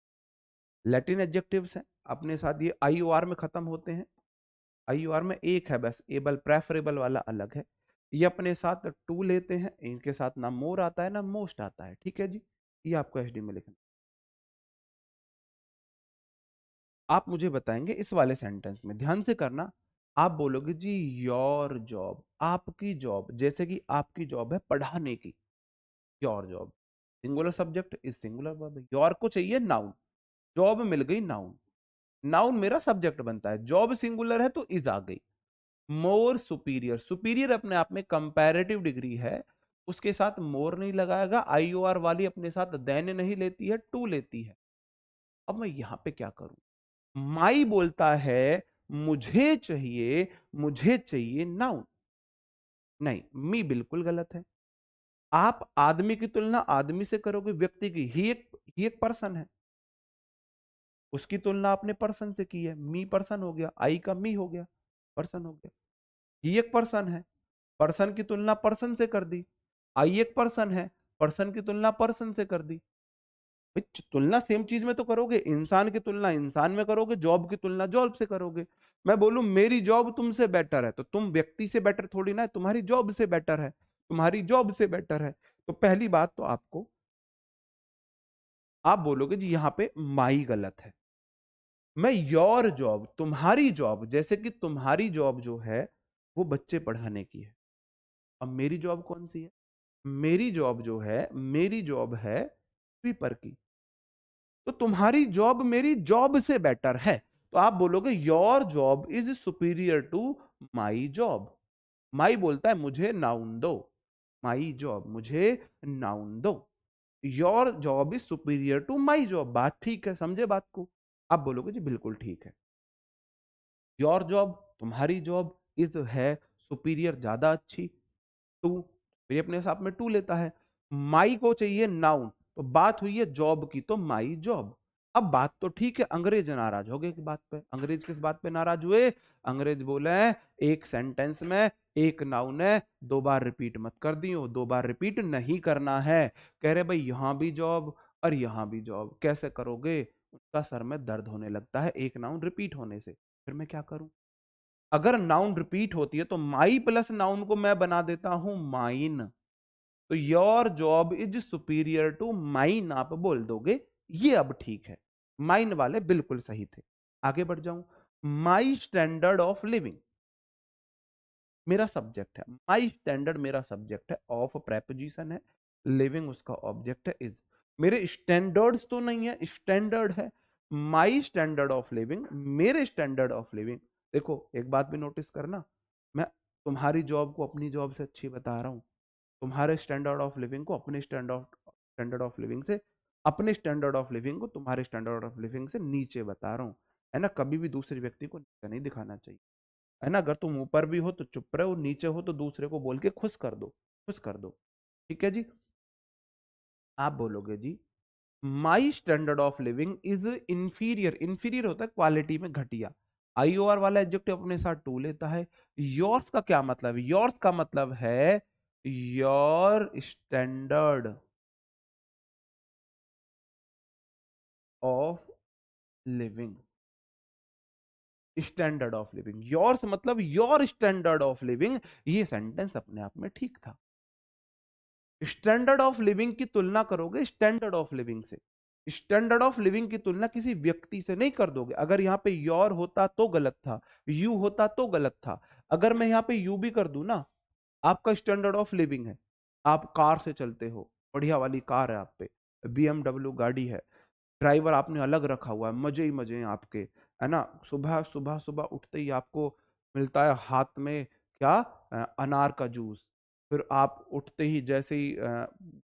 लैटिन एडजेक्टिव्स हैं अपने साथ, ये आई ओ आर में खत्म होते हैं, आई ओ आर में एक है बस, एबल प्रेफरेबल वाला अलग है। ये अपने साथ टू लेते हैं, इनके साथ ना मोर आता है ना मोस्ट आता है। ठीक है जी, ये आपको एचडी में लिखना। आप मुझे बताएंगे इस वाले सेंटेंस में, ध्यान से करना। आप बोलोगे जी योर जॉब, आपकी जॉब, जैसे कि आपकी जॉब है पढ़ाने की, your job, singular subject is singular verb, your को चाहिए नाउन, जॉब मिल गई नाउन, नाउन मेरा सब्जेक्ट बनता है, जॉब सिंगुलर है तो इज आ गई। मोर सुपीरियर, सुपीरियर अपने आप में कंपैरेटिव डिग्री है, उसके साथ मोर नहीं लगाएगा, आईओआर वाली अपने साथ देन नहीं लेती है, टू लेती है। अब मैं यहां पे क्या करूं? माई बोलता है मुझे चाहिए, मुझे चाहिए नाउन, नहीं, मी बिल्कुल गलत है। आप आदमी की तुलना आदमी से करोगे, व्यक्ति की, ही एक पर्सन है, उसकी तुलना आपने पर्सन से की है, मी पर्सन हो गया, आई का मी हो गया, पर्सन हो गया। ही एक पर्सन है, पर्सन की तुलना पर्सन से कर दी, आई एक पर्सन है, पर्सन की तुलना पर्सन से कर दी। तुलना सेम चीज में तो करोगे, इंसान की तुलना इंसान में करोगे, जॉब की तुलना जॉब से करोगे। मैं बोलूं मेरी जॉब तुमसे बेटर है, तो तुम व्यक्ति से बेटर थोड़ी ना है, तुम्हारी जॉब से बेटर है, तुम्हारी जॉब से बेटर है। तो पहली बात तो आपको, आप बोलोगे जी यहां पे माई गलत है। मैं योर जॉब, तुम्हारी जॉब, जैसे कि तुम्हारी जॉब जो है वो बच्चे पढ़ाने की है, अब मेरी जॉब कौन सी है? मेरी जॉब जो है, मेरी जॉब है स्वीपर की, तो तुम्हारी जॉब मेरी जॉब से बेटर है, तो आप बोलोगे your job is superior to my job. My बोलता है मुझे नाउन दो, माई जॉब, मुझे नाउन दो, your job is superior to my job. बात ठीक है, समझे बात को? आप बोलोगे जी बिल्कुल ठीक है, योर जॉब, तुम्हारी जॉब, इज है सुपीरियर, ज्यादा अच्छी, टू, ये अपने साथ में टू लेता है। माई को चाहिए नाउन, तो बात हुई है जॉब की, तो माई जॉब। अब बात तो ठीक है, अंग्रेज नाराज हो गए की बात पे। अंग्रेज किस बात पे नाराज हुए? अंग्रेज बोले एक सेंटेंस में एक नाउन है, दो बार रिपीट मत कर दियो, दो बार रिपीट नहीं करना है। कह रहे भाई यहां भी जॉब और यहां भी जॉब, कैसे करोगे? उनका सर में दर्द होने लगता है एक नाउन रिपीट होने से। फिर मैं क्या करूं? अगर नाउन रिपीट होती है तो माई प्लस नाउन को मैं बना देता हूं माइन, तो your job is superior to mine आप बोल दोगे, ये अब ठीक है। माइन वाले बिल्कुल सही थे। आगे बढ़ जाऊं। माई स्टैंडर्ड ऑफ लिविंग मेरा सब्जेक्ट है, माई स्टैंडर्ड मेरा सब्जेक्ट है, ऑफ प्रेपोजिशन है, लिविंग उसका ऑब्जेक्ट है, इज। मेरे स्टैंडर्ड्स तो नहीं है, स्टैंडर्ड है। माई स्टैंडर्ड ऑफ लिविंग, मेरे स्टैंडर्ड ऑफ लिविंग। देखो एक बात भी नोटिस करना, मैं तुम्हारी जॉब को अपनी जॉब से अच्छी बता रहा हूं, तुम्हारे स्टैंडर्ड ऑफ लिविंग को अपने स्टैंडर्ड ऑफ लिविंग से, अपने स्टैंडर्ड ऑफ लिविंग को तुम्हारे स्टैंडर्ड ऑफ लिविंग से नीचे बता रहा हूँ। है ना, कभी भी दूसरे व्यक्ति को नीचा नहीं दिखाना चाहिए। है ना, अगर तुम ऊपर भी हो तो चुप रहो, नीचे हो तो दूसरे को बोल के खुश कर दो, खुश कर दो। ठीक है जी। आप बोलोगे जी my standard of living is inferior, inferior होता है क्वालिटी में घटिया, आई ओ आर वाला एडजेक्टिव अपने साथ टू लेता है। योर्स का क्या मतलब है? योर्स का मतलब है your standard of living, standard of living, yours मतलब योर स्टैंडर्ड ऑफ लिविंग। ये सेंटेंस अपने आप में ठीक था। स्टैंडर्ड ऑफ लिविंग की तुलना करोगे स्टैंडर्ड ऑफ लिविंग से, स्टैंडर्ड ऑफ लिविंग की तुलना किसी व्यक्ति से नहीं कर दोगे। अगर यहां पे योर होता तो गलत था, यू होता तो गलत था। अगर मैं यहां पे यू भी कर दूं ना, आपका स्टैंडर्ड ऑफ लिविंग है, आप कार से चलते हो, बढ़िया वाली कार है आप पे, BMW गाड़ी है, ड्राइवर आपने अलग रखा हुआ है, मजे ही मजे हैं आपके। है ना, सुबह सुबह सुबह उठते ही आपको मिलता है हाथ में क्या? अनार का जूस। फिर आप उठते ही जैसे ही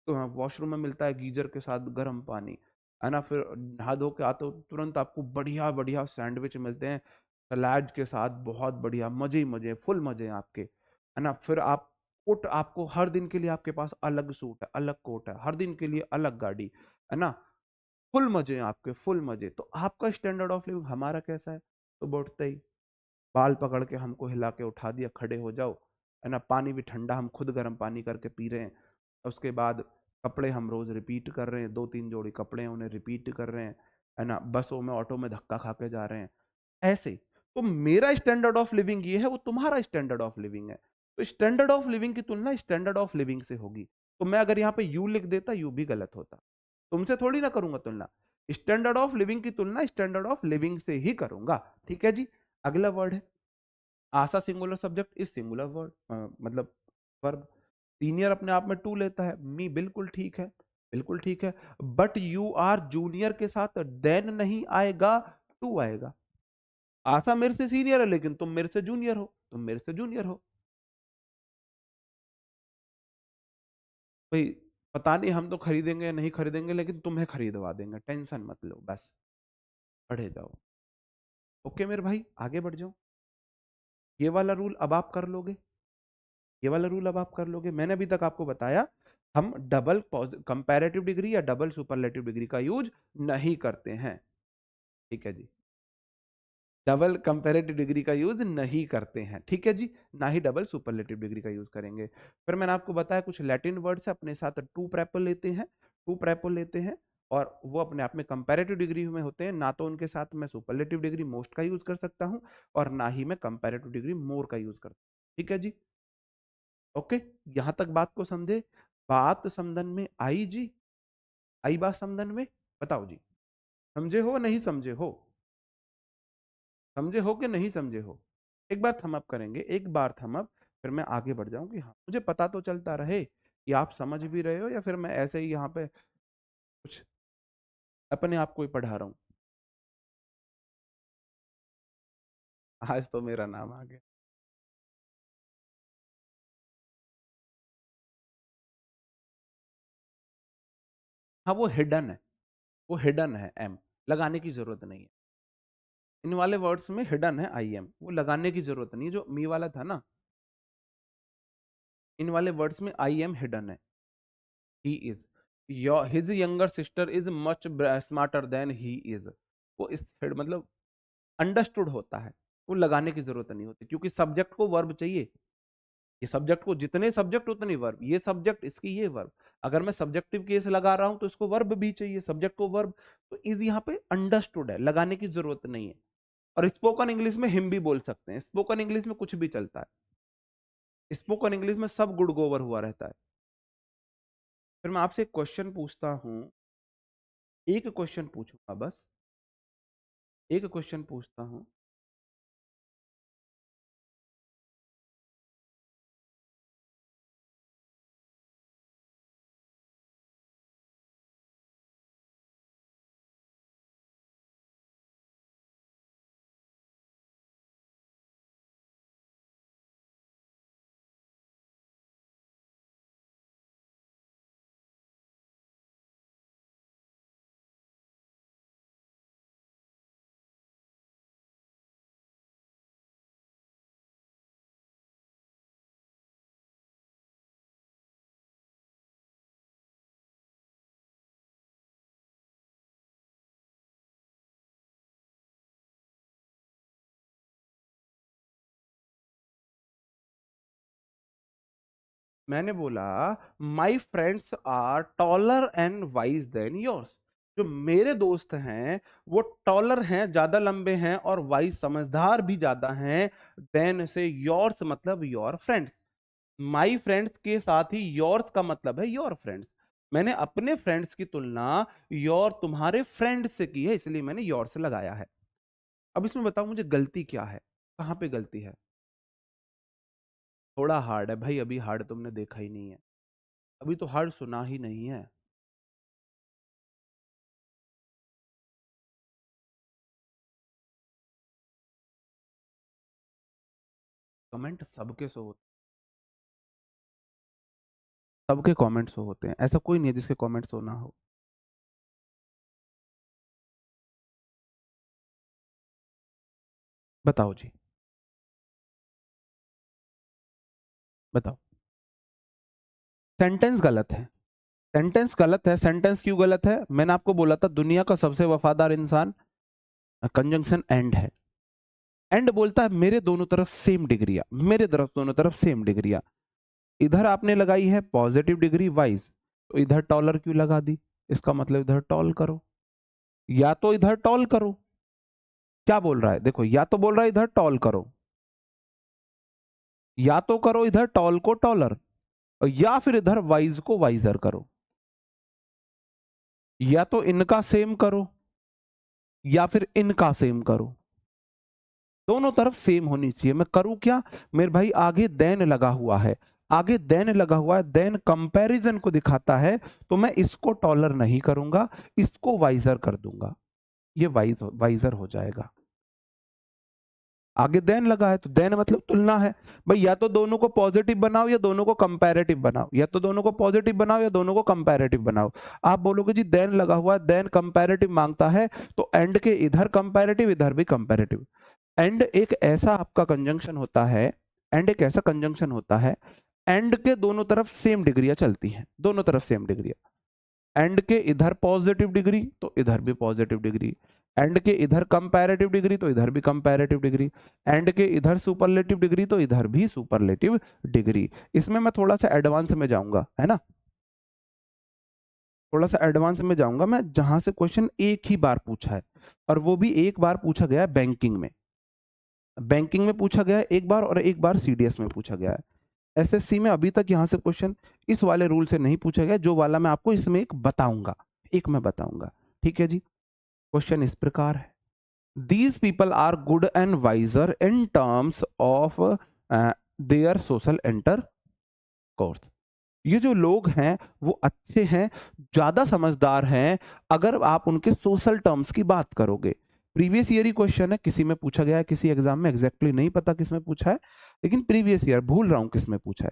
वॉशरूम में मिलता है गीजर के साथ गर्म पानी। है ना, फिर नहा धो के आते हो तुरंत आपको बढ़िया बढ़िया सैंडविच मिलते हैं सलाद के साथ, बहुत बढ़िया, मजे ही मजे, फुल मजे हैं आपके। है ना, फिर आप कोट, आपको हर दिन के लिए आपके पास अलग सूट है, अलग कोट है, हर दिन के लिए अलग गाड़ी। है ना, फुल मजे हैं आपके, फुल मजे। तो आपका स्टैंडर्ड ऑफ लिविंग, हमारा कैसा है? तो बढ़ते ही बाल पकड़ के हमको हिला के उठा दिया, खड़े हो जाओ। है ना, पानी भी ठंडा हम खुद गर्म पानी करके पी रहे हैं। उसके बाद कपड़े हम रोज रिपीट कर रहे हैं, दो तीन जोड़ी कपड़े हैं उन्हें रिपीट कर रहे हैं। है ना, बसों में ऑटो में धक्का खा के जा रहे हैं, ऐसे। तो मेरा स्टैंडर्ड ऑफ लिविंग ये है, वो तुम्हारा स्टैंडर्ड ऑफ लिविंग है। तो स्टैंडर्ड ऑफ लिविंग की तुलना स्टैंडर्ड ऑफ लिविंग से होगी। तो मैं अगर यहाँ पे यू लिख देता, यू भी गलत होता, तुमसे थोड़ी ना करूंगा तुलना। स्टैंडर्ड ऑफ लिविंग की तुलना स्टैंडर्ड ऑफ लिविंग से ही करूंगा। ठीक है जी। अगला वर्ड है Asha, singular subject is singular word, मतलब वर्ब। सीनियर अपने आप में टू लेता है, मी बिल्कुल ठीक है, बिल्कुल ठीक है। बट यू आर जूनियर के साथ देन नहीं आएगा, टू आएगा। आशा मेरे से सीनियर है लेकिन तुम मेरे से जूनियर हो, तुम मेरे से जूनियर हो भाई। पता नहीं हम तो खरीदेंगे या नहीं खरीदेंगे, लेकिन तुम्हें खरीदवा देंगे, टेंशन मत लो बस, बढ़े जाओ। ओके मेरे भाई, आगे बढ़ जाओ। ये वाला रूल अब आप कर लोगे, ये वाला रूल अब आप कर लोगे। मैंने अभी तक आपको बताया हम डबल कंपैरेटिव डिग्री या डबल सुपरलेटिव डिग्री का यूज नहीं करते हैं। ठीक है जी, डबल कंपैरेटिव डिग्री का यूज नहीं करते हैं। ठीक है जी, ना ही डबल सुपरलेटिव डिग्री का यूज करेंगे। फिर मैंने आपको बताया कुछ लैटिन वर्ड्स अपने साथ टू प्रेपो लेते हैं, टू प्रेपो लेते हैं, और वो अपने आप में कंपैरेटिव डिग्री में होते हैं। ना तो उनके साथ मैं सुपरलेटिव डिग्री मोस्ट का यूज कर सकता हूं, और ना ही मैं कंपैरेटिव डिग्री मोर का यूज करता हूं। ठीक है जी। ओके, यहां तक बात को समझे? बात समझन में आई जी? आई बात समझन में? बताओ जी, समझे हो नहीं समझे हो? समझे हो कि नहीं समझे हो? एक बार थम अप करेंगे, एक बार थम अप, फिर मैं आगे बढ़ जाऊंगी। हाँ, मुझे पता तो चलता रहे कि आप समझ भी रहे हो या फिर मैं ऐसे ही यहाँ पे कुछ अपने आप को ही पढ़ा रहा हूँ। आज तो मेरा नाम आ गया। हाँ वो हिडन है, वो हिडन है, एम लगाने की जरूरत नहीं है। इन वाले वर्ड्स में हिडन है आई एम, वो लगाने की जरूरत नहीं है। जो मी वाला था ना, इन वाले वर्ड्स में आई एम हिडन है, he is. His younger sister is much smarter than he is, वो इस मतलब अंडरस्टूड होता है, वो लगाने की जरूरत नहीं होती, क्योंकि सब्जेक्ट को वर्ब चाहिए। ये सब्जेक्ट को जितने सब्जेक्ट उतनी वर्ब, ये सब्जेक्ट इसकी ये वर्ब। अगर मैं सब्जेक्टिव केस लगा रहा हूं तो इसको वर्ब भी चाहिए, सब्जेक्ट को वर्ब। तो इज यहाँ पे अंडरस्टूड है, लगाने की जरूरत नहीं है। और स्पोकन इंग्लिश में हिम भी बोल सकते हैं, स्पोकन इंग्लिश में कुछ भी चलता है, स्पोकन इंग्लिश में सब गुड गोवर हुआ रहता है। फिर मैं आपसे एक क्वेश्चन पूछता हूं, एक क्वेश्चन पूछूंगा बस, एक क्वेश्चन पूछता हूं। मैंने बोला my friends are taller and wise than yours, जो मेरे दोस्त हैं वो टॉलर हैं, ज्यादा लंबे हैं, और वाइज समझदार भी ज्यादा हैं देन से योर्स, मतलब योर फ्रेंड्स। माई फ्रेंड्स के साथ ही योर्स का मतलब है योर फ्रेंड्स। मैंने अपने फ्रेंड्स की तुलना योर तुम्हारे फ्रेंड से की है, इसलिए मैंने योर से लगाया है। अब इसमें बताओ मुझे गलती क्या है, कहां पे गलती है? थोड़ा हार्ड है भाई, अभी हार्ड तुमने देखा ही नहीं है, अभी तो हार्ड सुना ही नहीं है। कमेंट सबके शो होते, सबके कमेंट शो होते हैं, ऐसा कोई नहीं है जिसके कमेंट शो ना हो। बताओ जी, बताओ। सेंटेंस गलत है, सेंटेंस गलत है। सेंटेंस क्यों गलत है? मैंने आपको बोला था दुनिया का सबसे वफादार इंसान, कंजंक्शन एंड है। एंड बोलता है मेरे दोनों तरफ सेम डिग्रिया, मेरे तरफ दोनों तरफ सेम डिग्रिया। इधर आपने लगाई है पॉजिटिव डिग्री वाइज, तो इधर टॉलर क्यों लगा दी? इसका मतलब इधर टॉल करो, या तो इधर टॉल करो। क्या बोल रहा है देखो, या तो बोल रहा है इधर टॉल करो, या तो करो इधर टॉल को टॉलर, या फिर इधर वाइज को वाइजर करो, या तो इनका सेम करो या फिर इनका सेम करो। दोनों तरफ सेम होनी चाहिए। मैं करूं क्या मेरे भाई, आगे देन लगा हुआ है, आगे देन लगा हुआ है, देन कंपैरिजन को दिखाता है, तो मैं इसको टॉलर नहीं करूंगा, इसको वाइजर कर दूंगा, ये वाइजर हो जाएगा। आगे देन लगा है तो देन मतलब तुलना है भाई, या तो दोनों को पॉजिटिव बनाओ या दोनों को कंपैरेटिव बनाओ, या तो दोनों को पॉजिटिव बनाओ या दोनों को कंपैरेटिव बनाओ। आप बोलोगे जी देन लगा हुआ है, देन कंपैरेटिव मांगता है, तो एंड के इधर कंपैरेटिव इधर भी कंपैरेटिव। एंड एक ऐसा आपका कंजंक्शन होता है, एंड एक ऐसा कंजंक्शन होता है, एंड के दोनों तरफ सेम डिग्रियां चलती हैं, दोनों तरफ सेम डिग्रियां। एंड के इधर पॉजिटिव डिग्री तो इधर भी पॉजिटिव डिग्री, एंड के इधर कंपैरेटिव डिग्री तो इधर भी कंपैरेटिव डिग्री, एंड के इधर सुपरलेटिव डिग्री तो इधर भी सुपरलेटिव डिग्री। इसमें मैं थोड़ा सा एडवांस में जाऊंगा, है ना, थोड़ा सा एडवांस में जाऊंगा मैं, जहां से क्वेश्चन एक ही बार पूछा है, और वो भी एक बार पूछा गया है बैंकिंग में। बैंकिंग में पूछा गया है एक बार, और एक बार सीडीएस में पूछा गया है। एसएससी में अभी तक यहां से क्वेश्चन इस वाले रूल से नहीं पूछा गया, जो वाला मैं आपको इसमें एक बताऊंगा, एक मैं बताऊंगा। ठीक है जी, क्वेश्चन इस प्रकार है, these people are good and wiser in terms of their social intercourse. ये जो लोग हैं वो अच्छे हैं, ज्यादा समझदार हैं, अगर आप उनके सोशल टर्म्स की बात करोगे। प्रीवियस ईयर ही क्वेश्चन है, किसी में पूछा गया है, किसी एग्जाम में, एग्जैक्टली नहीं पता किस में पूछा है, लेकिन प्रीवियस ईयर भूल रहा हूं किस में पूछा है,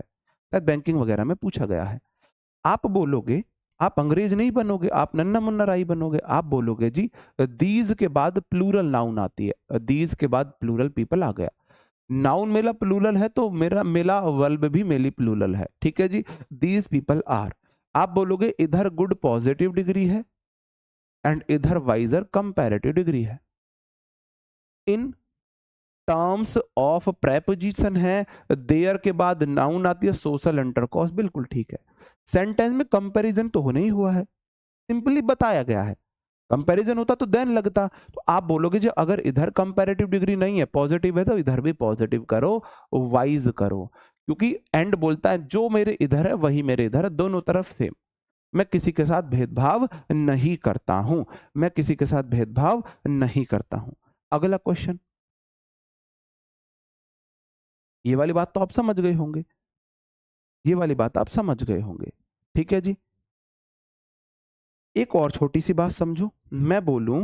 शायद बैंकिंग वगैरह में पूछा गया है। आप बोलोगे, आप अंग्रेज नहीं बनोगे, आप नन्ना मुन्ना राई बनोगे, आप बोलोगे जी दीज के बाद प्लूरल नाउन आती है, दीज के बाद प्लूरल पीपल आ गया, नाउन मेला प्लूरल है तो मेरा मेला वर्ब भी मेली प्लूरल है। ठीक है जी, दीज पीपल आर, आप बोलोगे इधर गुड पॉजिटिव डिग्री है एंड इधर वाइजर कंपैरेटिव डिग्री है। इन टर्म्स ऑफ प्रेपोजिशन है, देयर के बाद नाउन आती है, सोशल इंटरकॉर्स, बिल्कुल ठीक है। सेंटेंस में कंपैरिजन तो होने ही हुआ है, सिंपली बताया गया है। कंपैरिजन होता तो देन लगता। तो आप बोलोगे जो अगर इधर कंपैरेटिव डिग्री नहीं है, पॉजिटिव है, तो इधर भी पॉजिटिव करो, वाइज करो, क्योंकि एंड बोलता है जो मेरे इधर है वही मेरे इधर है, दोनों तरफ सेम। मैं किसी के साथ भेदभाव नहीं करता हूं, मैं किसी के साथ भेदभाव नहीं करता हूं। अगला क्वेश्चन, ये वाली बात तो आप समझ गए होंगे, ये वाली बात आप समझ गए होंगे, ठीक है जी। एक और छोटी सी बात समझो, मैं बोलूं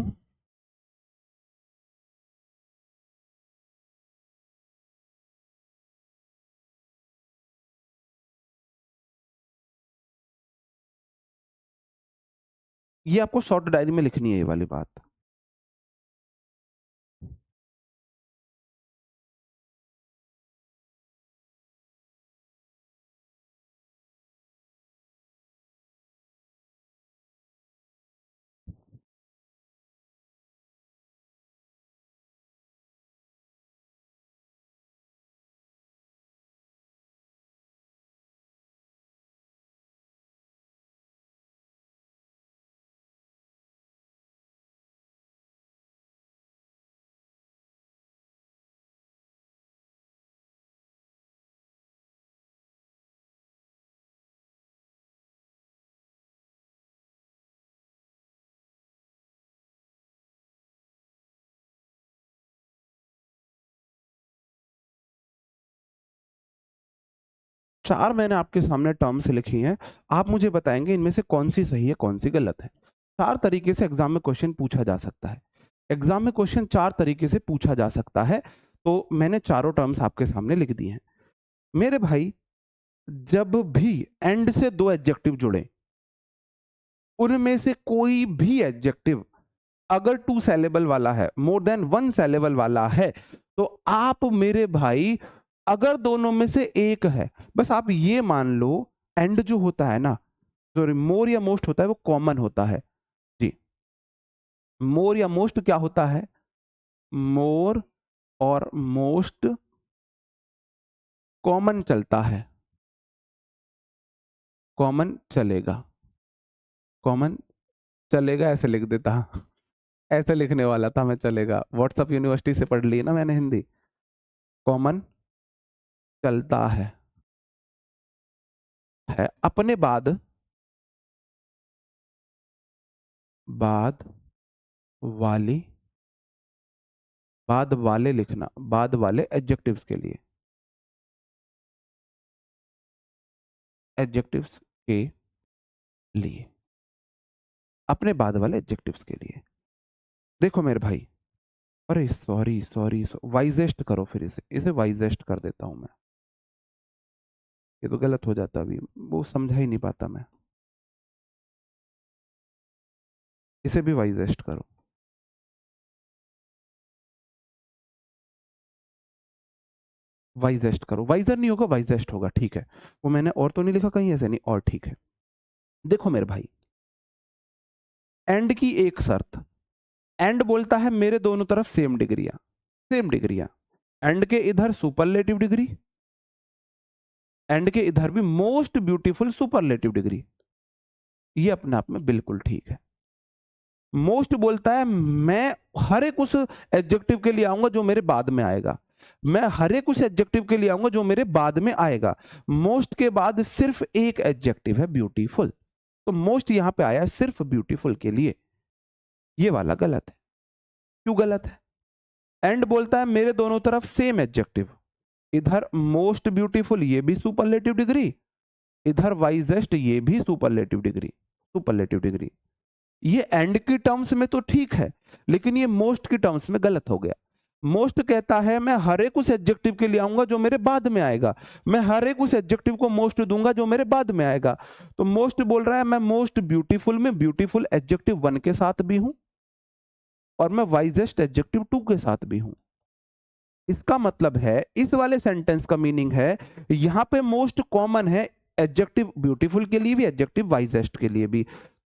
ये आपको शॉर्ट डायरी में लिखनी है ये वाली बात। चार मैंने आपके सामने टर्म्स लिखी हैं, आप मुझे बताएंगे इनमें से कौन सी सही है कौन सी गलत है। चार तरीके से एग्जाम में क्वेश्चन पूछा जा सकता है, एग्जाम में क्वेश्चन चार तरीके से पूछा जा सकता है। तो मैंने चारों टर्म्स आपके सामने लिख दिए हैं मेरे भाई। जब भी एंड से दो एडजेक्टिव जुड़े, उनमें से कोई भी एडजेक्टिव अगर टू सैलेबल वाला है, मोर देन वन सैलेबल वाला है, तो आप मेरे भाई अगर दोनों में से एक है, बस आप ये मान लो एंड जो होता है ना, सॉरी मोर या मोस्ट होता है, वो कॉमन होता है जी। मोर या मोस्ट क्या होता है, मोर और मोस्ट कॉमन चलता है, कॉमन चलेगा, कॉमन चलेगा ऐसे लिख देता, ऐसे लिखने वाला था मैं, चलेगा व्हाट्सएप यूनिवर्सिटी से पढ़ ली ना मैंने हिंदी। कॉमन चलता है अपने बाद, बाद वाली, बाद वाले लिखना, बाद वाले एडजेक्टिव्स के लिए, एडजेक्टिव्स के लिए, अपने बाद वाले एडजेक्टिव्स के लिए। देखो मेरे भाई, अरे सॉरी सॉरी, वाइजेस्ट करो, फिर इसे इसे वाइजेस्ट कर देता हूं मैं, ये तो गलत हो जाता, अभी वो समझा ही नहीं पाता मैं, इसे भी वाइजेस्ट करो, वाइजेस्ट करो, वाइजर नहीं होगा वाइजेस्ट होगा, ठीक है। वो मैंने और तो नहीं लिखा कहीं ऐसे, नहीं और ठीक है। देखो मेरे भाई, एंड की एक शर्त, एंड बोलता है मेरे दोनों तरफ सेम डिग्रियां, सेम डिग्रियां, एंड के इधर सुपरलेटिव डिग्री, एंड के इधर भी मोस्ट ब्यूटीफुल सुपरलेटिव डिग्री, ये अपने आप में बिल्कुल ठीक है। मोस्ट बोलता है मैं हर एक उस एडजेक्टिव के लिए आऊंगा जो मेरे बाद में आएगा, मैं हर एक उस एडजेक्टिव के लिए आऊंगा जो मेरे बाद में आएगा। मोस्ट के बाद सिर्फ एक एडजेक्टिव है, ब्यूटीफुल, तो मोस्ट यहां पे आया सिर्फ ब्यूटीफुल के लिए, ये वाला गलत है। क्यों गलत है, एंड बोलता है मेरे दोनों तरफ सेम एडजेक्टिव, इधर मोस्ट ब्यूटीफुल ये भी सुपरलेटिव डिग्री, इधर वाइजेस्ट ये भी सुपरलेटिव डिग्री, सुपरलेटिव डिग्री। ये एंड की टर्म्स में तो ठीक है, लेकिन ये मोस्ट की टर्म्स में गलत हो गया। मोस्ट कहता है मैं हर एक उस एडजेक्टिव के लिए आऊंगा जो मेरे बाद में आएगा, मैं हर एक उस एडजेक्टिव को मोस्ट दूंगा जो मेरे बाद में आएगा। तो मोस्ट बोल रहा है मैं मोस्ट ब्यूटीफुल में ब्यूटीफुल एडजेक्टिव 1 के साथ भी हूं, और मैं वाइजेस्ट एडजेक्टिव 2 के साथ भी हूं। इसका मतलब है, इस वाले सेंटेंस का मीनिंग है, यहां पे मोस्ट कॉमन है, एडजेक्टिव ब्यूटीफुल के लिए भी, एडजेक्टिव वाइजेस्ट के लिए भी।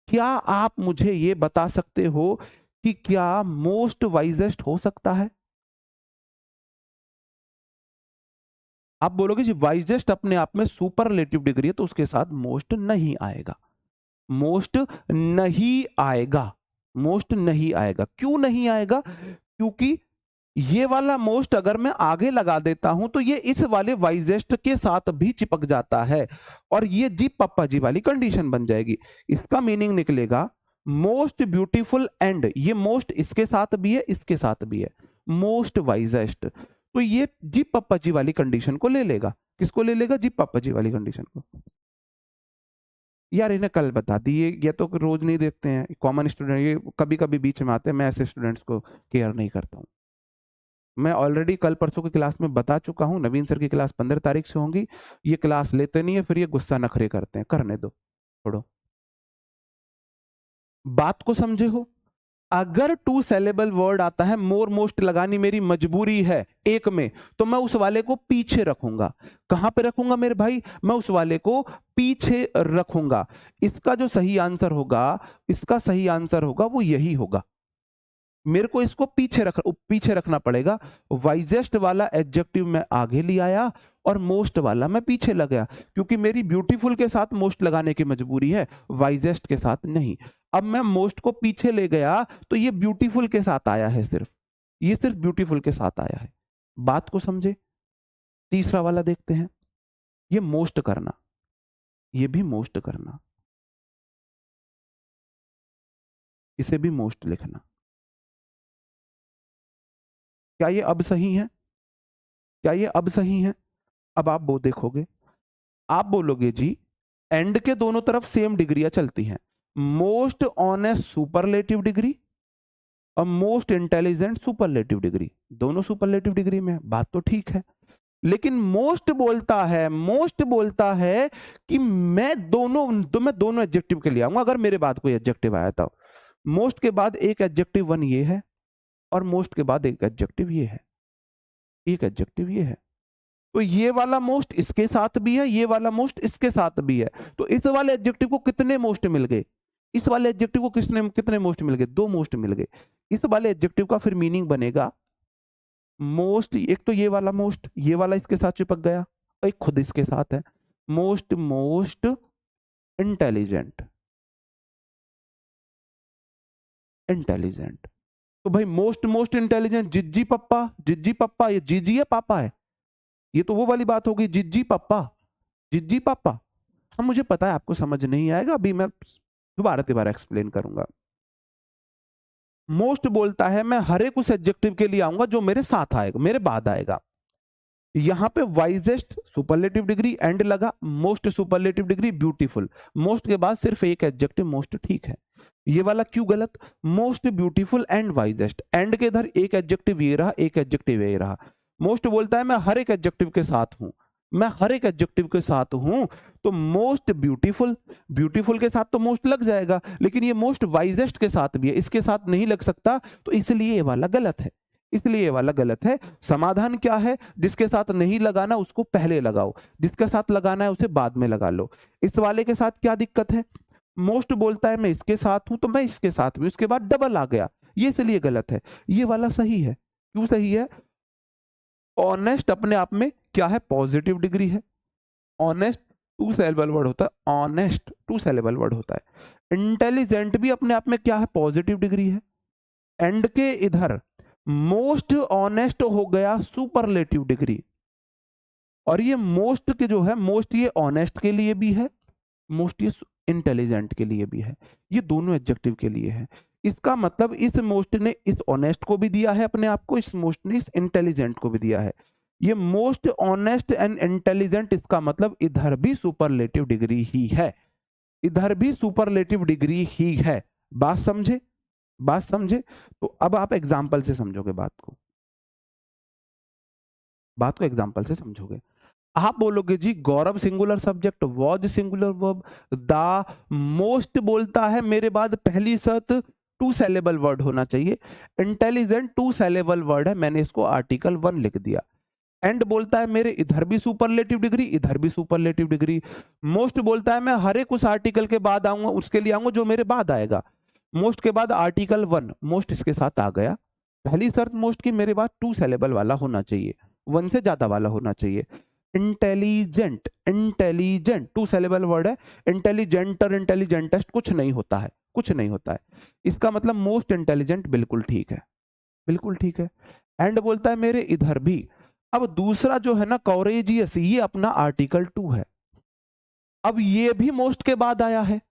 क्या आप मुझे ये बता सकते हो कि क्या मोस्ट वाइजेस्ट हो सकता है? आप बोलोगे जी वाइजेस्ट अपने आप में सुपरलेटिव डिग्री है तो उसके साथ मोस्ट नहीं आएगा, मोस्ट नहीं आएगा, मोस्ट नहीं आएगा। क्यों नहीं आएगा? क्योंकि ये वाला मोस्ट अगर मैं आगे लगा देता हूं तो ये इस वाले वाइजेस्ट के साथ भी चिपक जाता है और ये जी पप्पा जी वाली कंडीशन बन जाएगी। इसका मीनिंग निकलेगा मोस्ट ब्यूटीफुल एंड, ये मोस्ट इसके साथ भी है, इसके साथ भी है, मोस्ट वाइजेस्ट। तो ये जी पप्पा जी वाली कंडीशन को ले लेगा। किसको ले लेगा? जी पप्पा जी वाली कंडीशन को। यार इन्हें कल बता दिए, ये तो रोज नहीं देखते हैं, कॉमन स्टूडेंट ये कभी कभी बीच में आते हैं, मैं ऐसे स्टूडेंट्स को केयर नहीं करता हूँ। मैं ऑलरेडी कल परसों की क्लास में बता चुका हूं, नवीन सर की क्लास 15 तारीख से होंगी। ये क्लास लेते नहीं है, फिर ये गुस्सा नखरे करते हैं, करने दो, छोड़ो। बात को समझे हो? अगर टू सेलेबल वर्ड आता है, मोर मोस्ट लगानी मेरी मजबूरी है एक में, तो मैं उस वाले को पीछे रखूंगा। कहां पे रखूंगा मेरे भाई? मैं उस वाले को पीछे रखूंगा। इसका जो सही आंसर होगा, इसका सही आंसर होगा वो यही होगा। मेरे को इसको पीछे रखना पड़ेगा। वाइजेस्ट वाला एडजेक्टिव मैं आगे ले आया और मोस्ट वाला मैं पीछे लगाया, क्योंकि मेरी ब्यूटीफुल के साथ मोस्ट लगाने की मजबूरी है, वाइजेस्ट के साथ नहीं। अब मैं मोस्ट को पीछे ले गया तो ये ब्यूटीफुल के साथ आया है, ये सिर्फ ब्यूटीफुल के साथ आया है। बात को समझे? तीसरा वाला देखते हैं, ये मोस्ट करना, ये भी मोस्ट करना, इसे भी मोस्ट लिखना। क्या ये अब सही है? क्या ये अब सही है? अब आप वो देखोगे, आप बोलोगे जी एंड के दोनों तरफ सेम डिग्रियां चलती हैं, मोस्ट ऑनेस्ट सुपरलेटिव डिग्री और मोस्ट इंटेलिजेंट सुपरलेटिव डिग्री, दोनों सुपरलेटिव डिग्री में। बात तो ठीक है, लेकिन मोस्ट बोलता है कि मैं दोनों एडजेक्टिव के लिए आऊंगा। अगर मेरे बाद कोई एडजेक्टिव आया था, मोस्ट के बाद एक एडजेक्टिव वन ये है और मोस्ट के बाद एक एडजेक्टिव ये है, एक एडजेक्टिव ये है। तो ये वाला मोस्ट इसके साथ भी है, ये वाला मोस्ट इसके साथ भी है। तो इस वाले एडजेक्टिव को कितने मोस्ट मिल गए? इस वाले एडजेक्टिव को कितने मोस्ट मिल गए? दो मोस्ट मिल गए। इस वाले एडजेक्टिव का फिर मीनिंग बनेगा मोस्ट, एक तो ये वाला मोस्ट, ये वाला इसके साथ चिपक गया और एक खुद इसके साथ है, मोस्ट मोस्ट इंटेलिजेंट, इंटेलिजेंट। तो भाई मोस्ट इंटेलिजेंट जिज्जी पप्पा, ये जीजी है पापा है? ये तो वो वाली बात होगी, जिज्जी पापा, जिज्जी पापा। हाँ मुझे पता है आपको समझ नहीं आएगा, अभी मैं दोबारा एक्सप्लेन करूंगा। मोस्ट बोलता है मैं हर एक उस एडजेक्टिव के लिए आऊंगा जो मेरे साथ आएगा, मेरे बाद आएगा। यहां पे वाइजेस्ट सुपरलेटिव डिग्री एंड लगा, most superlative degree beautiful, most के बाद सिर्फ एक एडजेक्टिव मोस्ट, ठीक है। ये वाला क्यों गलत? Most beautiful and wisest, and के इधर एक एडजेक्टिव ये रहा, एक एडजेक्टिव ये रहा। मोस्ट बोलता है मैं हर एक एडजेक्टिव के साथ हूं, मैं हर एक एडजेक्टिव के साथ हूं, तो मोस्ट ब्यूटीफुल, ब्यूटीफुल के साथ तो मोस्ट लग जाएगा, लेकिन ये मोस्ट वाइजेस्ट के साथ भी है, इसके साथ नहीं लग सकता, तो इसलिए ये वाला गलत है, इसलिए ये वाला गलत है। समाधान क्या है? जिसके साथ नहीं लगाना उसको पहले लगाओ, जिसके साथ लगाना है उसे बाद में लगा लो। इस वाले के साथ क्या दिक्कत है? मोस्ट बोलता है मैं इसके साथ हूं तो मैं इसके साथ भी, उसके बाद डबल आ गया, ये इसलिए गलत है। ये वाला सही है। क्यों सही है? ऑनेस्ट अपने आप में क्या है? पॉजिटिव डिग्री है। ऑनेस्ट टू सेलेबल वर्ड होता है, ऑनेस्ट टू सेलेबल वर्ड होता है। इंटेलिजेंट भी अपने आप में क्या है? पॉजिटिव डिग्री है। एंड के इधर मोस्ट ऑनेस्ट हो गया सुपरलेटिव डिग्री, और ये मोस्ट के जो है, मोस्ट ये ऑनेस्ट के लिए भी है, मोस्ट ये इंटेलिजेंट के लिए भी है, ये दोनों एडजेक्टिव के लिए है। इसका मतलब इस मोस्ट ने इस ऑनेस्ट को भी दिया है अपने आप को, इस मोस्ट ने इस इंटेलिजेंट को भी दिया है। ये मोस्ट ऑनेस्ट एंड इंटेलिजेंट, इसका मतलब इधर भी सुपरलेटिव डिग्री ही है, इधर भी सुपरलेटिव डिग्री ही है। बात समझे? बात समझे? तो अब आप एग्जाम्पल से समझोगे बात को, बात को एग्जाम्पल से समझोगे। आप बोलोगे जी Gaurav singular subject, was singular verb, the most बोलता है मेरे बाद पहली शर्त टू सेलेबल वर्ड होना चाहिए, इंटेलिजेंट टू सेलेबल वर्ड है, मैंने इसको आर्टिकल 1 लिख दिया। एंड बोलता है मेरे इधर भी सुपरलेटिव डिग्री, इधर भी सुपरलेटिव डिग्री। मोस्ट बोलता है मैं हर एक उस आर्टिकल के बाद आऊंगा, उसके लिए आऊंगा जो मेरे बाद आएगा। मोस्ट के बाद आर्टिकल 1, मोस्ट इसके साथ आ गया। पहली शर्त मोस्ट की मेरे पास 2 सिलेबल वाला होना चाहिए, 1 से ज्यादा वाला होना चाहिए। इंटेलिजेंट, इंटेलिजेंट 2 सिलेबल वर्ड है। इंटेलिजेंट और इंटेलिजेंटेस्ट कुछ नहीं होता है, कुछ नहीं होता है। इसका मतलब मोस्ट इंटेलिजेंट बिल्कुल ठीक है, बिल्कुल ठीक है। एंड बोलता है मेरे इधर भी। अब दूसरा जो है ना कॉरेजियस, ये अपना आर्टिकल 2 है। अब ये भी मोस्ट के बाद आया है,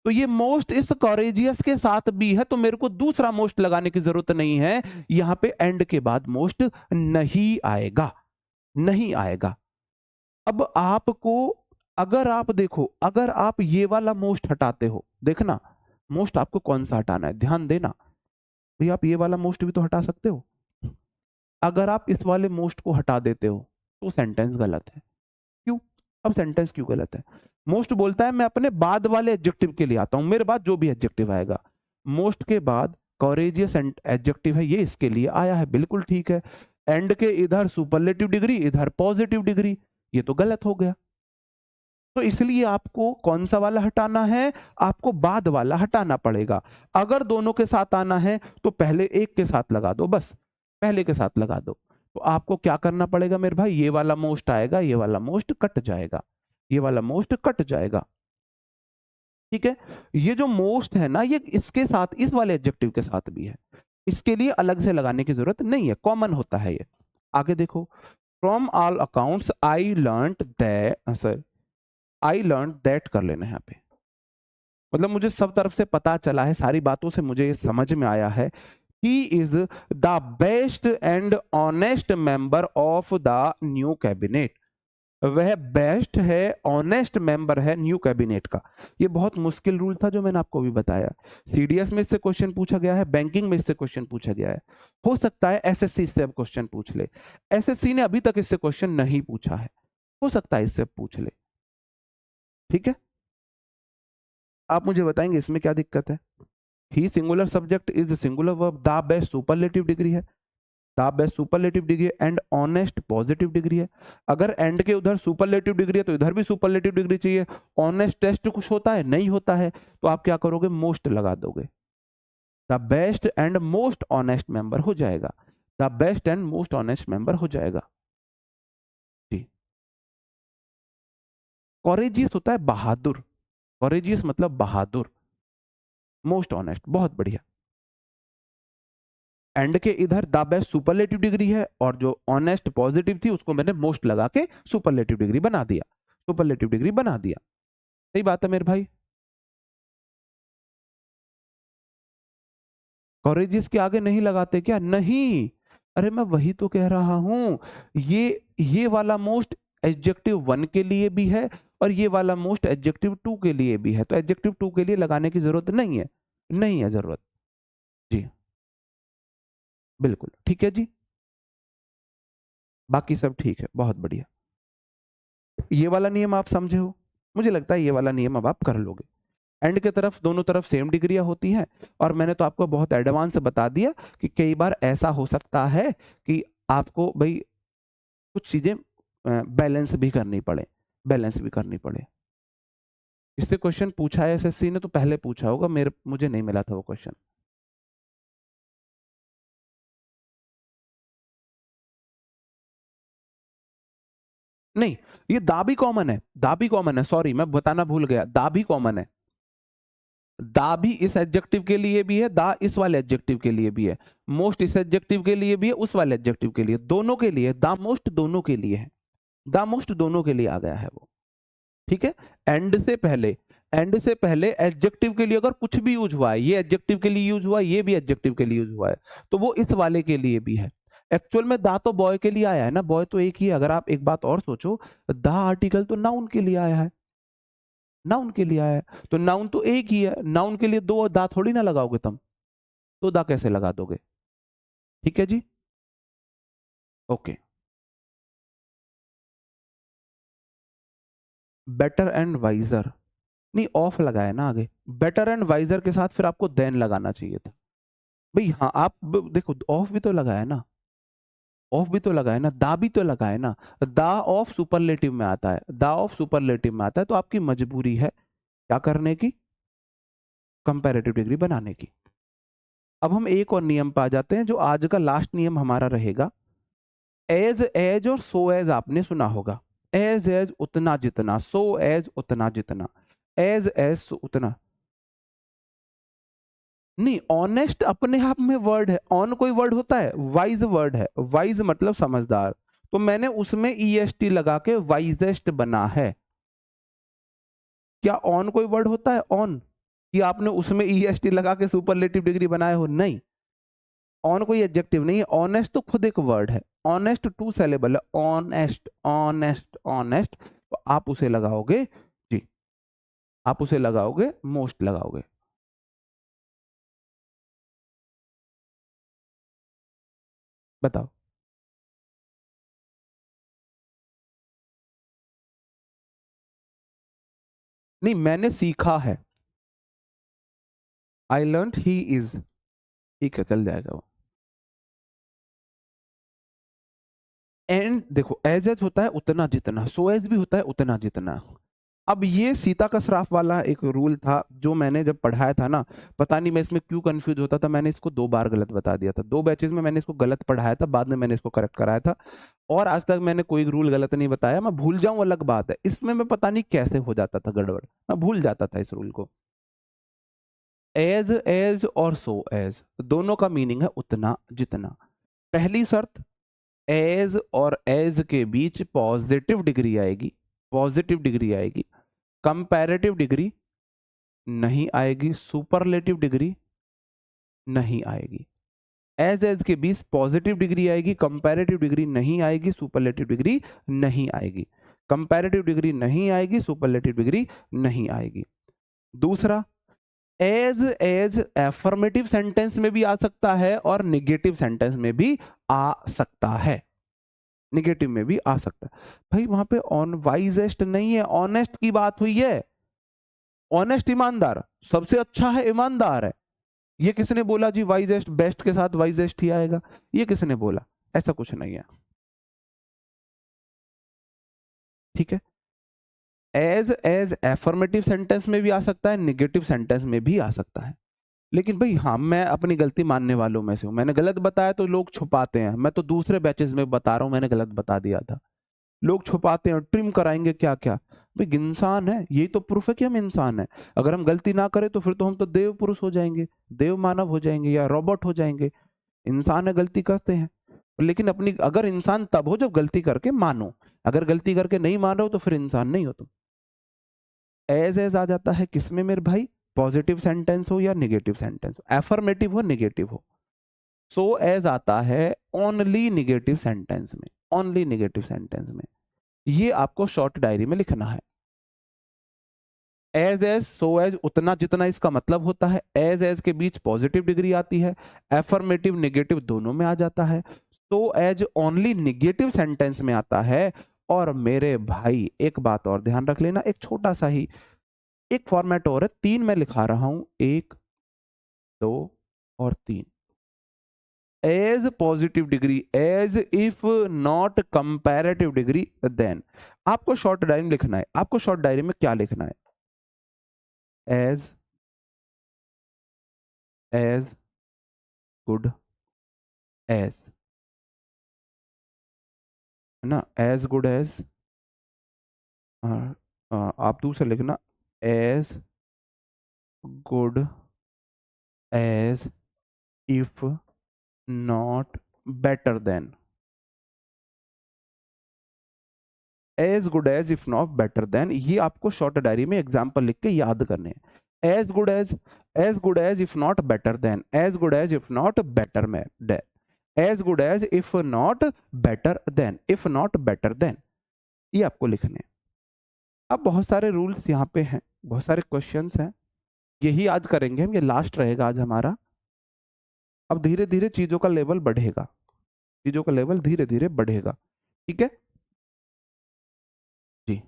तो ये मोस्ट इस कॉरेजियस के साथ भी है, तो मेरे को दूसरा मोस्ट लगाने की जरूरत नहीं है। यहां पे एंड के बाद मोस्ट नहीं आएगा, नहीं आएगा। अब आपको, अगर आप देखो, अगर आप ये वाला मोस्ट हटाते हो, देखना मोस्ट आपको कौन सा हटाना है, ध्यान देना भाई। आप ये वाला मोस्ट भी तो हटा सकते हो। अगर आप इस वाले मोस्ट को हटा देते हो तो सेंटेंस गलत है। क्यों? अब सेंटेंस क्यों गलत है? मोस्ट बोलता है मैं अपने बाद वाले एडजेक्टिव के लिए आता हूं, मेरे बाद जो भी एडजेक्टिव आएगा। मोस्ट के बाद कॉरेजियस एडजेक्टिव है, ये इसके लिए आया है, बिल्कुल ठीक है। एंड के इधर सुपरलेटिव डिग्री, इधर पॉजिटिव डिग्री, ये तो गलत हो गया। तो इसलिए आपको कौन सा वाला हटाना है? आपको बाद वाला हटाना पड़ेगा। अगर दोनों के साथ आना है तो पहले एक के साथ लगा दो, बस पहले के साथ लगा दो। तो आपको क्या करना पड़ेगा मेरे भाई? ये वाला मोस्ट आएगा, ये वाला मोस्ट कट जाएगा, ये वाला मोस्ट कट जाएगा। ठीक है, ये जो मोस्ट है ना, ये इसके साथ, इस वाले एडजेक्टिव के साथ भी है, इसके लिए अलग से लगाने की जरूरत नहीं है, कॉमन होता है ये। आगे देखो, from all accounts I learn that, sir I learn that कर लेना है यहाँ पे। मतलब मुझे सब तरफ से पता चला है, सारी बातों से मुझे ये समझ में आया है, he is the best and honest member of the new cabinet. वह बेस्ट है, ऑनेस्ट मेंबर है न्यू कैबिनेट का। ये बहुत मुश्किल रूल था जो मैंने आपको भी बताया। सीडीएस में इससे क्वेश्चन पूछा गया है, बैंकिंग में इससे क्वेश्चन पूछा गया है, हो सकता है एसएससी इससे अब क्वेश्चन पूछ ले। एसएससी ने अभी तक इससे क्वेश्चन नहीं पूछा है, हो सकता है इससे पूछ ले। ठीक है, आप मुझे बताएंगे इसमें क्या दिक्कत है? He singular subject is singular verb, the best superlative degree है, द बेस्ट सुपरलेटिव डिग्री है, एंड ऑनेस्ट पॉजिटिव डिग्री है। अगर एंड के उधर सुपरलेटिव डिग्री है तो इधर भी सुपरलेटिव डिग्री चाहिए। ऑनेस्ट टेस्ट कुछ होता है? नहीं होता है। तो आप क्या करोगे? मोस्ट लगा दोगे, the best and most honest member हो जाएगा, the best and most honest member हो जाएगा जी। कॉरेजियस होता है बहादुर, कॉरेजियस मतलब बहादुर। मोस्ट ऑनेस्ट, बहुत बढ़िया। एंड के इधर द बेस्ट सुपरलेटिव डिग्री है, और जो ऑनेस्ट पॉजिटिव थी उसको मैंने मोस्ट लगा के सुपरलेटिव डिग्री बना दिया, सुपरलेटिव डिग्री बना दिया। सही बात है मेरे भाई। कॉरेजियस के आगे नहीं लगाते क्या? नहीं, अरे मैं वही तो कह रहा हूं। ये वाला मोस्ट एडजेक्टिव 1 के लिए भी है, और ये वाला मोस्ट एडजेक्टिव 2 के लिए भी है, तो एडजेक्टिव 2 के लिए लगाने की जरूरत नहीं है, नहीं है जरूरत जी। बिल्कुल ठीक है जी, बाकी सब ठीक है, बहुत बढ़िया। ये वाला नियम आप समझे हो? मुझे लगता है ये वाला नियम अब आप कर लोगे। एंड के तरफ दोनों तरफ सेम डिग्रियां होती हैं, और मैंने तो आपको बहुत एडवांस बता दिया कि कई बार ऐसा हो सकता है कि आपको भाई कुछ चीजें बैलेंस भी करनी पड़े, बैलेंस भी करनी पड़े। इससे क्वेश्चन पूछा है एसएससी ने, तो पहले पूछा होगा, मुझे नहीं मिला था वो क्वेश्चन। नहीं, ये दा भी कॉमन है, दा भी कॉमन है, सॉरी मैं बताना भूल गया, दा भी कॉमन है। दा भी इस एडजेक्टिव के लिए भी है, दा इस वाले एडजेक्टिव के लिए भी है। मोस्ट इस एडजेक्टिव के लिए भी है, उस वाले एडजेक्टिव के लिए, दोनों के लिए दा मोस्ट, दोनों के लिए है, दा मोस्ट दोनों के लिए आ गया है वो। ठीक है, एंड से पहले, एंड से पहले एडजेक्टिव के लिए अगर कुछ भी यूज हुआ है, ये एडजेक्टिव के लिए यूज हुआ है, ये भी एडजेक्टिव के लिए यूज हुआ है, तो वो इस वाले के लिए भी है। एक्चुअल में दा तो बॉय के लिए आया है ना, बॉय तो एक ही है। अगर आप एक बात और सोचो, दा आर्टिकल तो नाउन के लिए आया है, नाउन के लिए आया है, तो नाउन तो एक ही है, नाउन के लिए दो दा थोड़ी ना लगाओगे तुम, तो दा कैसे लगा दोगे? ठीक है जी, ओके। बेटर एंड वाइजर, नहीं ऑफ लगाया ना आगे, बेटर एंड वाइजर के साथ फिर आपको देन लगाना चाहिए था भाई। हाँ आप देखो ऑफ भी तो लगाया ना, ऑफ भी तो लगा है ना, दा भी तो लगा है ना, दा ऑफ सुपरलेटिव में आता है, दा ऑफ सुपरलेटिव में आता है, तो आपकी मजबूरी है क्या करने की, कंपैरेटिव डिग्री बनाने की। अब हम एक और नियम पे आ जाते हैं जो आज का लास्ट नियम हमारा रहेगा। एज एज और सो एज आपने सुना होगा। एज एज उतना जितना, सो एज उतना जितना, एज उतना नहीं। ऑनेस्ट अपने आप में वर्ड है, ऑन कोई वर्ड होता है, वाइज वर्ड है, वाइज मतलब समझदार, तो मैंने उसमें ईएसटी लगा के वाइजेस्ट बना है। क्या ऑन कोई वर्ड होता है, ऑन, कि आपने उसमें ईएसटी लगा के सुपरलेटिव डिग्री बनाए हो, नहीं। ऑन कोई एडजेक्टिव नहीं है, ऑनेस्ट तो खुद एक वर्ड है, ऑनेस्ट टू सिलेबल है, ऑनेस्ट ऑनेस्ट ऑनेस्ट, तो आप उसे लगाओगे जी, आप उसे लगाओगे मोस्ट लगाओगे। बताओ। नहीं, मैंने सीखा है, आई लर्न ही इज, ठीक है चल जाएगा वो। एंड देखो, एज एज होता है उतना जितना, सो एज भी होता है उतना जितना। अब ये सीता का श्राप वाला एक रूल था जो मैंने जब पढ़ाया था ना, पता नहीं मैं इसमें क्यों कंफ्यूज होता था, मैंने इसको 2 बार गलत बता दिया था, 2 बैचेस में मैंने इसको गलत पढ़ाया था, बाद में मैंने इसको करेक्ट कराया था, और आज तक मैंने कोई रूल गलत नहीं बताया। मैं भूल जाऊं अलग बात है, इसमें मैं पता नहीं कैसे हो जाता था गड़बड़, मैं भूल जाता था इस रूल को। एज एज और सो एज दोनों का मीनिंग है उतना जितना। पहली शर्त, एज और एज के बीच पॉजिटिव डिग्री आएगी, पॉजिटिव डिग्री आएगी, कंपैरेटिव डिग्री नहीं आएगी, सुपरलेटिव डिग्री नहीं आएगी। एज एज के बीच पॉजिटिव डिग्री आएगी, कंपैरेटिव डिग्री नहीं आएगी, सुपरलेटिव डिग्री नहीं आएगी, कंपैरेटिव डिग्री नहीं आएगी, सुपरलेटिव डिग्री नहीं आएगी। दूसरा, एज एज एफर्मेटिव सेंटेंस में भी आ सकता है और निगेटिव सेंटेंस में भी आ सकता है, निगेटिव में भी आ सकता है। भाई वहां पे ऑन वाइजेस्ट नहीं है, ऑनेस्ट की बात हुई है, ऑनेस्ट ईमानदार, सबसे अच्छा है ईमानदार है। ये किसने बोला जी वाइजेस्ट, बेस्ट के साथ वाइजेस्ट ही आएगा, ये किसने बोला, ऐसा कुछ नहीं है, ठीक है। एज एज एफर्मेटिव सेंटेंस में भी आ सकता है, निगेटिव सेंटेंस में भी आ सकता है। लेकिन भाई हाँ, मैं अपनी गलती मानने वालों में से हूँ, मैंने गलत बताया तो लोग छुपाते हैं, मैं तो दूसरे बैचेस में बता रहा हूँ मैंने गलत बता दिया था, लोग छुपाते हैं, ट्रिम कराएंगे क्या क्या। भाई इंसान है, यही तो प्रूफ है कि हम इंसान है। अगर हम गलती ना करें तो फिर तो हम तो देव पुरुष हो जाएंगे, देव मानव हो जाएंगे या रोबोट हो जाएंगे। इंसान है, गलती करते हैं, लेकिन अपनी, अगर इंसान तब हो जब गलती करके मानो, अगर गलती करके नहीं मान रहे हो तो फिर इंसान नहीं हो तुम। एज एज आ जाता है किसमें मेरे भाई, पॉजिटिव सेंटेंस हो या निगेटिव सेंटेंस हो, एफर्मेटिव हो निगेटिव हो। सो एज आता है ओनली निगेटिव सेंटेंस में, ओनली निगेटिव सेंटेंस में, ये आपको शॉर्ट डायरी में लिखना है। एज सो एज उतना जितना इसका मतलब होता है, एज के बीच पॉजिटिव डिग्री आती है, एफर्मेटिव निगेटिव दोनों में आ जाता है, so as only negative sentence में आता है। और मेरे भाई एक बात और ध्यान रख लेना, एक छोटा सा ही एक फॉर्मेट और है, 3 मैं लिखा रहा हूं, 1 2 और 3। As positive degree, as if not comparative degree then. आपको शॉर्ट डायरी में लिखना है, आपको शॉर्ट डायरी में क्या लिखना है, एज एज गुड एज, है ना, एज गुड एज, आप दूसरा लिखना, as good as if not better than, as good as if not better than. ये आपको शॉर्ट डायरी में एग्जाम्पल लिख के याद करने हैं। As good as if not better than, as good as if not better में than, as good as if not better than, if not better than, ये आपको लिखने हैं। अब बहुत सारे रूल्स यहाँ पे हैं, बहुत सारे क्वेश्चंस हैं, यही आज करेंगे हम, ये लास्ट रहेगा आज हमारा। अब धीरे धीरे चीजों का लेवल बढ़ेगा, चीजों का लेवल धीरे धीरे बढ़ेगा, ठीक है जी।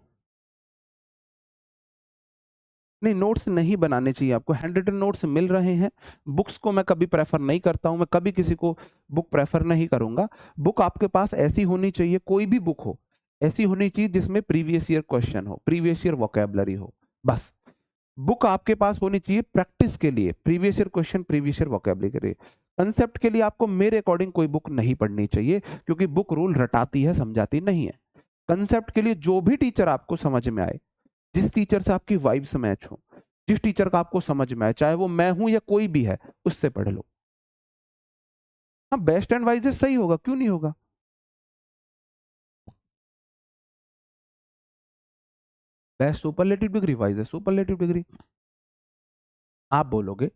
नहीं, नोट्स नहीं बनाने चाहिए आपको, हैंड रिटन नोट्स मिल रहे हैं। बुक्स को मैं कभी प्रेफर नहीं करता हूं, मैं कभी किसी को बुक प्रेफर नहीं करूंगा। बुक आपके पास ऐसी होनी चाहिए, कोई भी बुक हो ऐसी होनी चाहिए जिसमें प्रीवियस ईयर क्वेश्चन हो, प्रीवियस ईयर वोकेबलरी हो, बस। बुक आपके पास होनी चाहिए प्रैक्टिस के लिए, previous year question, previous year vocabulary के लिए। कंसेप्ट के लिए आपको मेरे अकॉर्डिंग कोई बुक नहीं पढ़नी चाहिए, क्योंकि बुक रूल रटाती है, समझाती नहीं है। कंसेप्ट के लिए जो भी टीचर आपको समझ में आए, जिस टीचर से आपकी वाइब्स मैच हो, जिस टीचर का आपको समझ में आए, चाहे वो मैं हूं या कोई भी है, उससे पढ़ लो। हाँ, बेस्ट एंड वाइजेस्ट सही होगा, क्यों नहीं होगा। Best superlative degree, wisest superlative degree. आप बोलोगे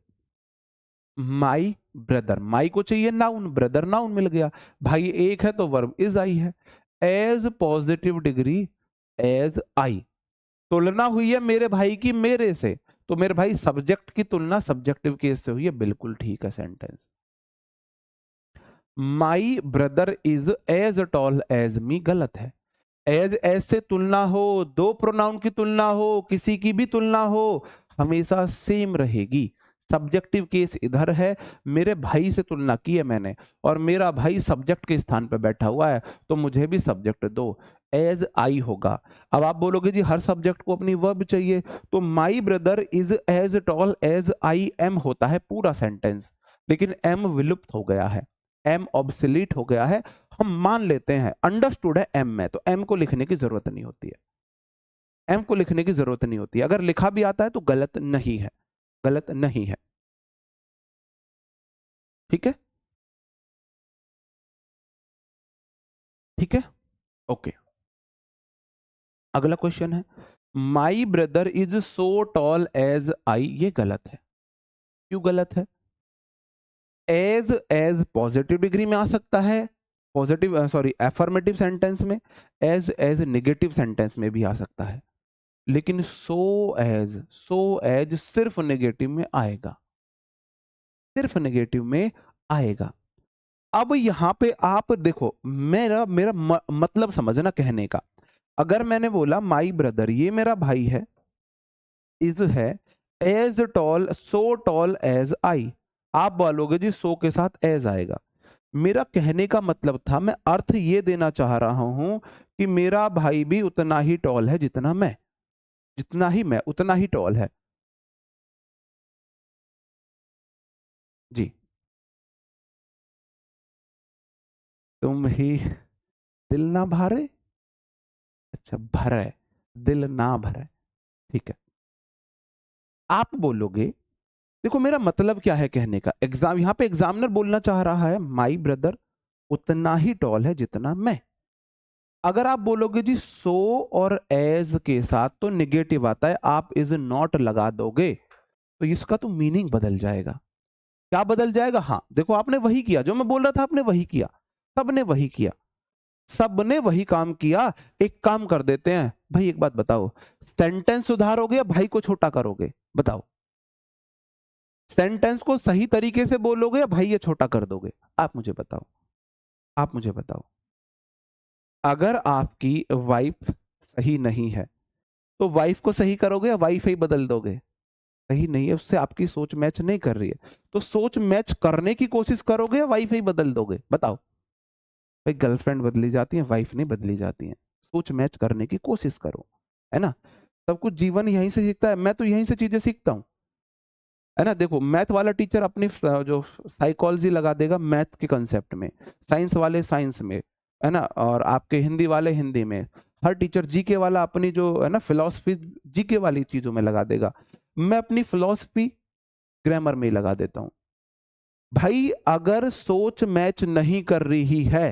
माई ब्रदर, माई को चाहिए नाउन, ब्रदर नाउन मिल गया, भाई एक है तो वर्ब इज आई है। As positive degree, as I, तुलना हुई है मेरे भाई की मेरे से, तो मेरे भाई सब्जेक्ट की तुलना सब्जेक्टिव केस से हुई है, बिल्कुल ठीक है sentence. My brother is as tall as me, गलत है। एज से तुलना हो, दो प्रोनाउन की तुलना हो, किसी की भी तुलना हो, हमेशा सेम रहेगी। सब्जेक्टिव केस इधर है, मेरे भाई से तुलना की है मैंने, और मेरा भाई सब्जेक्ट के स्थान पर बैठा हुआ है, तो मुझे भी सब्जेक्ट दो, एज आई होगा। अब आप बोलोगे जी हर सब्जेक्ट को अपनी वर्ब चाहिए, तो my brother is as tall as I am होता है पूरा सेंटेंस, लेकिन एम विलुप्त हो गया है, एम ऑब्सोलीट हो गया है। हम मान लेते हैं अंडरस्टूड है एम में, तो एम को लिखने की जरूरत नहीं होती है, एम को लिखने की जरूरत नहीं होती है। अगर लिखा भी आता है तो गलत नहीं है, गलत नहीं है, ठीक है, ठीक है, ओके। अगला क्वेश्चन है, my brother is so tall as I, ये गलत है। क्यों गलत है। एज एज पॉजिटिव डिग्री में आ सकता है, पॉजिटिव सॉरी एफर्मेटिव सेंटेंस में, एज नेगेटिव सेंटेंस में भी आ सकता है, लेकिन सो एज सिर्फ नेगेटिव में आएगा, सिर्फ नेगेटिव में आएगा। अब यहां पे आप देखो, मेरा मेरा मतलब समझना कहने का। अगर मैंने बोला माई ब्रदर, ये मेरा भाई है, इज है as tall, so tall as I, आप बोलोगे जी सो के साथ एज आएगा। मेरा कहने का मतलब था, मैं अर्थ ये देना चाह रहा हूं कि मेरा भाई भी उतना ही टॉल है जितना मैं, जितना ही मैं उतना ही टॉल है। जी, तुम ही दिल ना भरे, अच्छा भरे, दिल ना भरे, ठीक है। आप बोलोगे, देखो मेरा मतलब क्या है कहने का, एग्जाम यहां पे एग्जामिनर बोलना चाह रहा है माई ब्रदर उतना ही टॉल है जितना मैं। अगर आप बोलोगे जी सो और एज के साथ तो निगेटिव आता है, आप इज नॉट लगा दोगे, तो इसका तो मीनिंग बदल जाएगा। क्या बदल जाएगा, हाँ देखो आपने वही किया जो मैं बोल रहा था, आपने वही किया, सबने वही किया, सबने वही काम किया। एक काम कर देते हैं भाई, एक बात बताओ, सेंटेंस सुधारोगे या भाई को छोटा करोगे, बताओ। सेंटेंस को सही तरीके से बोलोगे या भाई ये छोटा कर दोगे, आप मुझे बताओ, आप मुझे बताओ। अगर आपकी वाइफ सही नहीं है, तो वाइफ को सही करोगे या वाइफ ही बदल दोगे। सही नहीं है, उससे आपकी सोच मैच नहीं कर रही है, तो सोच मैच करने की कोशिश करोगे या वाइफ ही बदल दोगे, बताओ। भाई गर्लफ्रेंड बदली जाती है, वाइफ नहीं बदली जाती है, सोच मैच करने की कोशिश करो, है ना। सब कुछ जीवन यहीं से सीखता है, मैं तो यहीं से चीजें सीखता हूँ, है ना। देखो मैथ वाला टीचर अपनी जो साइकोलॉजी लगा देगा मैथ के कंसेप्ट में, साइंस वाले साइंस में, है ना, और आपके हिंदी वाले हिंदी में, हर टीचर जीके वाला अपनी जो है ना फिलॉसफी जीके वाली चीजों में लगा देगा, मैं अपनी फिलॉसफी ग्रामर में ही लगा देता हूँ। भाई अगर सोच मैच नहीं कर रही है,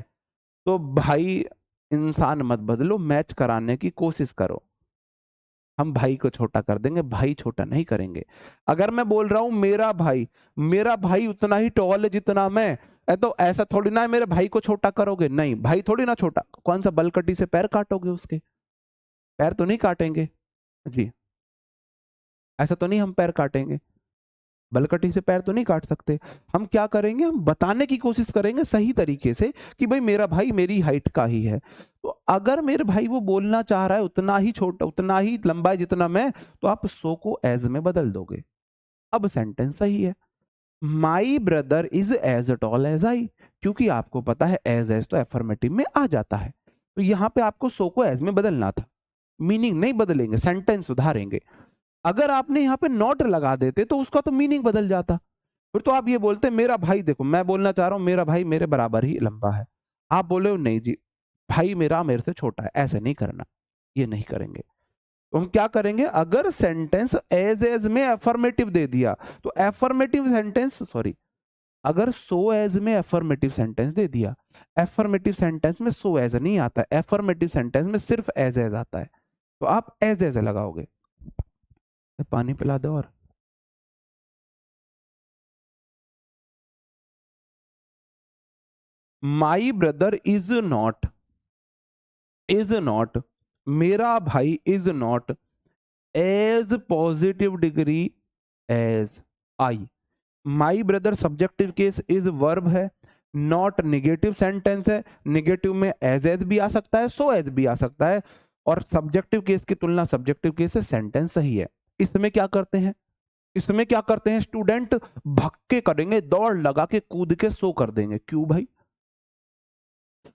तो भाई इंसान मत बदलो, मैच कराने की कोशिश करो। हम भाई को छोटा कर देंगे, भाई छोटा नहीं करेंगे। अगर मैं बोल रहा हूं मेरा भाई उतना ही टॉल है जितना मैं, तो ऐसा थोड़ी ना है मेरे भाई को छोटा करोगे, नहीं भाई थोड़ी ना छोटा, कौन सा बलकटी से पैर काटोगे उसके, पैर तो नहीं काटेंगे जी, ऐसा तो नहीं हम पैर काटेंगे। बलकटी से पैर तो नहीं काट सकते। हम क्या करेंगे, हम बताने की कोशिश करेंगे सही तरीके से कि भाई मेरा भाई मेरी हाइट का ही है। तो अगर मेरे भाई वो बोलना चाह रहा है उतना ही छोटा, उतना ही लंबा है जितना मैं, तो आप सो को एज में बदल दोगे। अब सेंटेंस सही है। My brother is as tall as I, क्योंकि आपको पता है एज तो एफर्मेटिव में आ जाता है, तो यहां पे आपको सो को एज में बदलना था। मीनिंग नहीं बदलेंगे, सेंटेंस सुधारेंगे। अगर आपने यहाँ पे नॉट लगा देते तो उसका तो मीनिंग बदल जाता। फिर तो आप ये बोलते मेरा भाई, देखो मैं बोलना चाह रहा हूं मेरा भाई मेरे बराबर ही लंबा है, आप बोले हो नहीं जी भाई मेरा मेरे से छोटा है, ऐसे नहीं करना, ये नहीं करेंगे। तो हम क्या करेंगे, अगर सेंटेंस एज में एफर्मेटिव दे दिया तो एफर्मेटिव सेंटेंस, सॉरी, अगर सो एज में एफर्मेटिव सेंटेंस दे दिया, एफर्मेटिव सेंटेंस में सो एज नहीं आता, एफर्मेटिव सेंटेंस में सिर्फ एज आता है, तो आप एज लगाओगे। पानी पिला दो। और माई ब्रदर इज नॉट, मेरा भाई is not as positive degree as I. My brother subjective case, is verb है, नॉट निगेटिव सेंटेंस है, निगेटिव में एज भी आ सकता है, सो एज भी आ सकता है, और सब्जेक्टिव केस की तुलना सब्जेक्टिव केस से सेंटेंस सही है। इसमें क्या करते हैं, इसमें क्या करते हैं स्टूडेंट, भक्के करेंगे, दौड़ लगा के कूद के सो कर देंगे। क्यों भाई,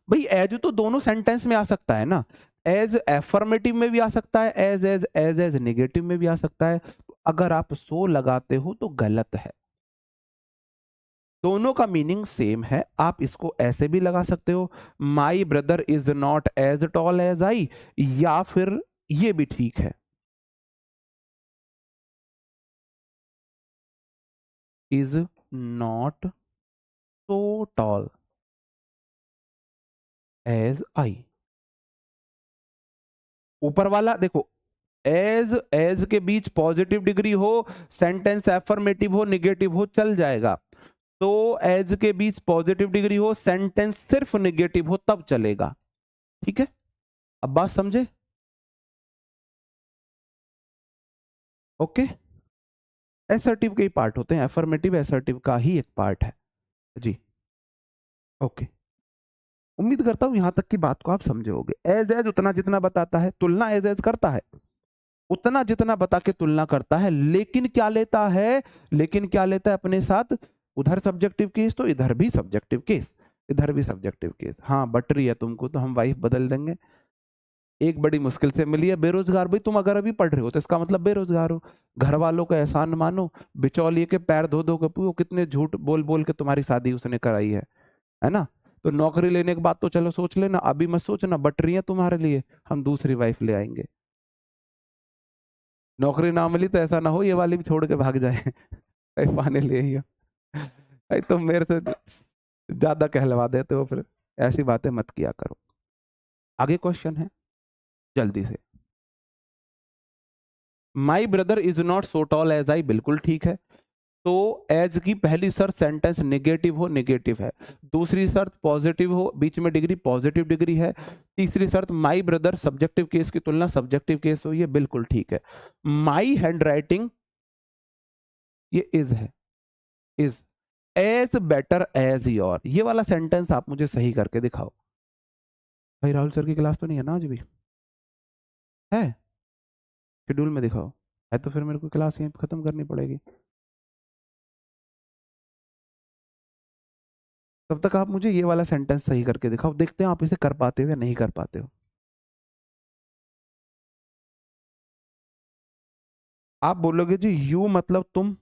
भाई एज तो दोनों सेंटेंस में आ सकता है ना, एज एफर्मेटिव में भी आ सकता है, एज नेगेटिव में भी आ सकता है। तो अगर आप सो लगाते हो तो गलत है, दोनों का मीनिंग सेम है। आप इसको ऐसे भी लगा सकते हो, my brother is not as tall as I, या फिर ये भी ठीक है, is not so tall as I. ऊपर वाला देखो, एज के बीच पॉजिटिव डिग्री हो, सेंटेंस एफर्मेटिव हो निगेटिव हो चल जाएगा, तो एज के बीच पॉजिटिव डिग्री हो, सेंटेंस सिर्फ निगेटिव हो तब चलेगा। ठीक है, अब बात समझे? ओके, एसर्टिव के ही पार्ट होते हैं, एफर्मेटिव एसर्टिव का ही एक पार्ट है जी। ओके, उम्मीद करता हूं यहां तक की बात को आप समझे होगे। एज उतना जितना बताता है, तुलना एज करता है उतना जितना बता के तुलना करता है, लेकिन क्या लेता है, लेकिन क्या लेता है अपने साथ, उधर सब्जेक्टिव केस तो इधर भी सब्जेक्टिव केस, इधर भी सब्जेक्टिव केस। हाँ बट रही है तुमको तो हम वाइफ बदल देंगे। एक बड़ी मुश्किल से मिली है बेरोजगार, भाई तुम अगर अभी पढ़ रहे हो तो इसका मतलब बेरोजगार हो, घर वालों का एहसान मानो, बिचौलिए के पैर धो धो के वो कितने झूठ बोल बोल के तुम्हारी शादी उसने कराई है ना। तो नौकरी लेने के बाद तो चलो सोच लेना, अभी मत सोचना, बट रही है तुम्हारे लिए, हम दूसरी वाइफ ले आएंगे। नौकरी ना मिली तो ऐसा ना हो ये वाली भी छोड़ के भाग जाए पाने ले ही हो। भाई तुम मेरे से ज्यादा कहलवा देते हो, फिर ऐसी बातें मत किया करो। आगे क्वेश्चन है जल्दी से। My brother is not so tall as I, बिल्कुल ठीक है। तो एज की पहली शर्त सेंटेंस नेगेटिव हो, नेगेटिव है। दूसरी शर्त पॉजिटिव हो, बीच में डिग्री पॉजिटिव डिग्री है। तीसरी शर्त माई ब्रदर सब्जेक्टिव केस की तुलना सब्जेक्टिव केस हो, ये बिल्कुल ठीक है। माई हैंड राइटिंग, ये इज है, is as better as your, ये वाला सेंटेंस आप मुझे सही करके दिखाओ। भाई राहुल सर की क्लास तो नहीं है ना आज भी? है, शेड्यूल में दिखाओ। है तो फिर मेरे को क्लास यहीं खत्म करनी पड़ेगी। तब तक आप मुझे ये वाला सेंटेंस सही करके दिखाओ, देखते हैं आप इसे कर पाते हो या नहीं कर पाते हो। आप बोलोगे जी यू मतलब तुम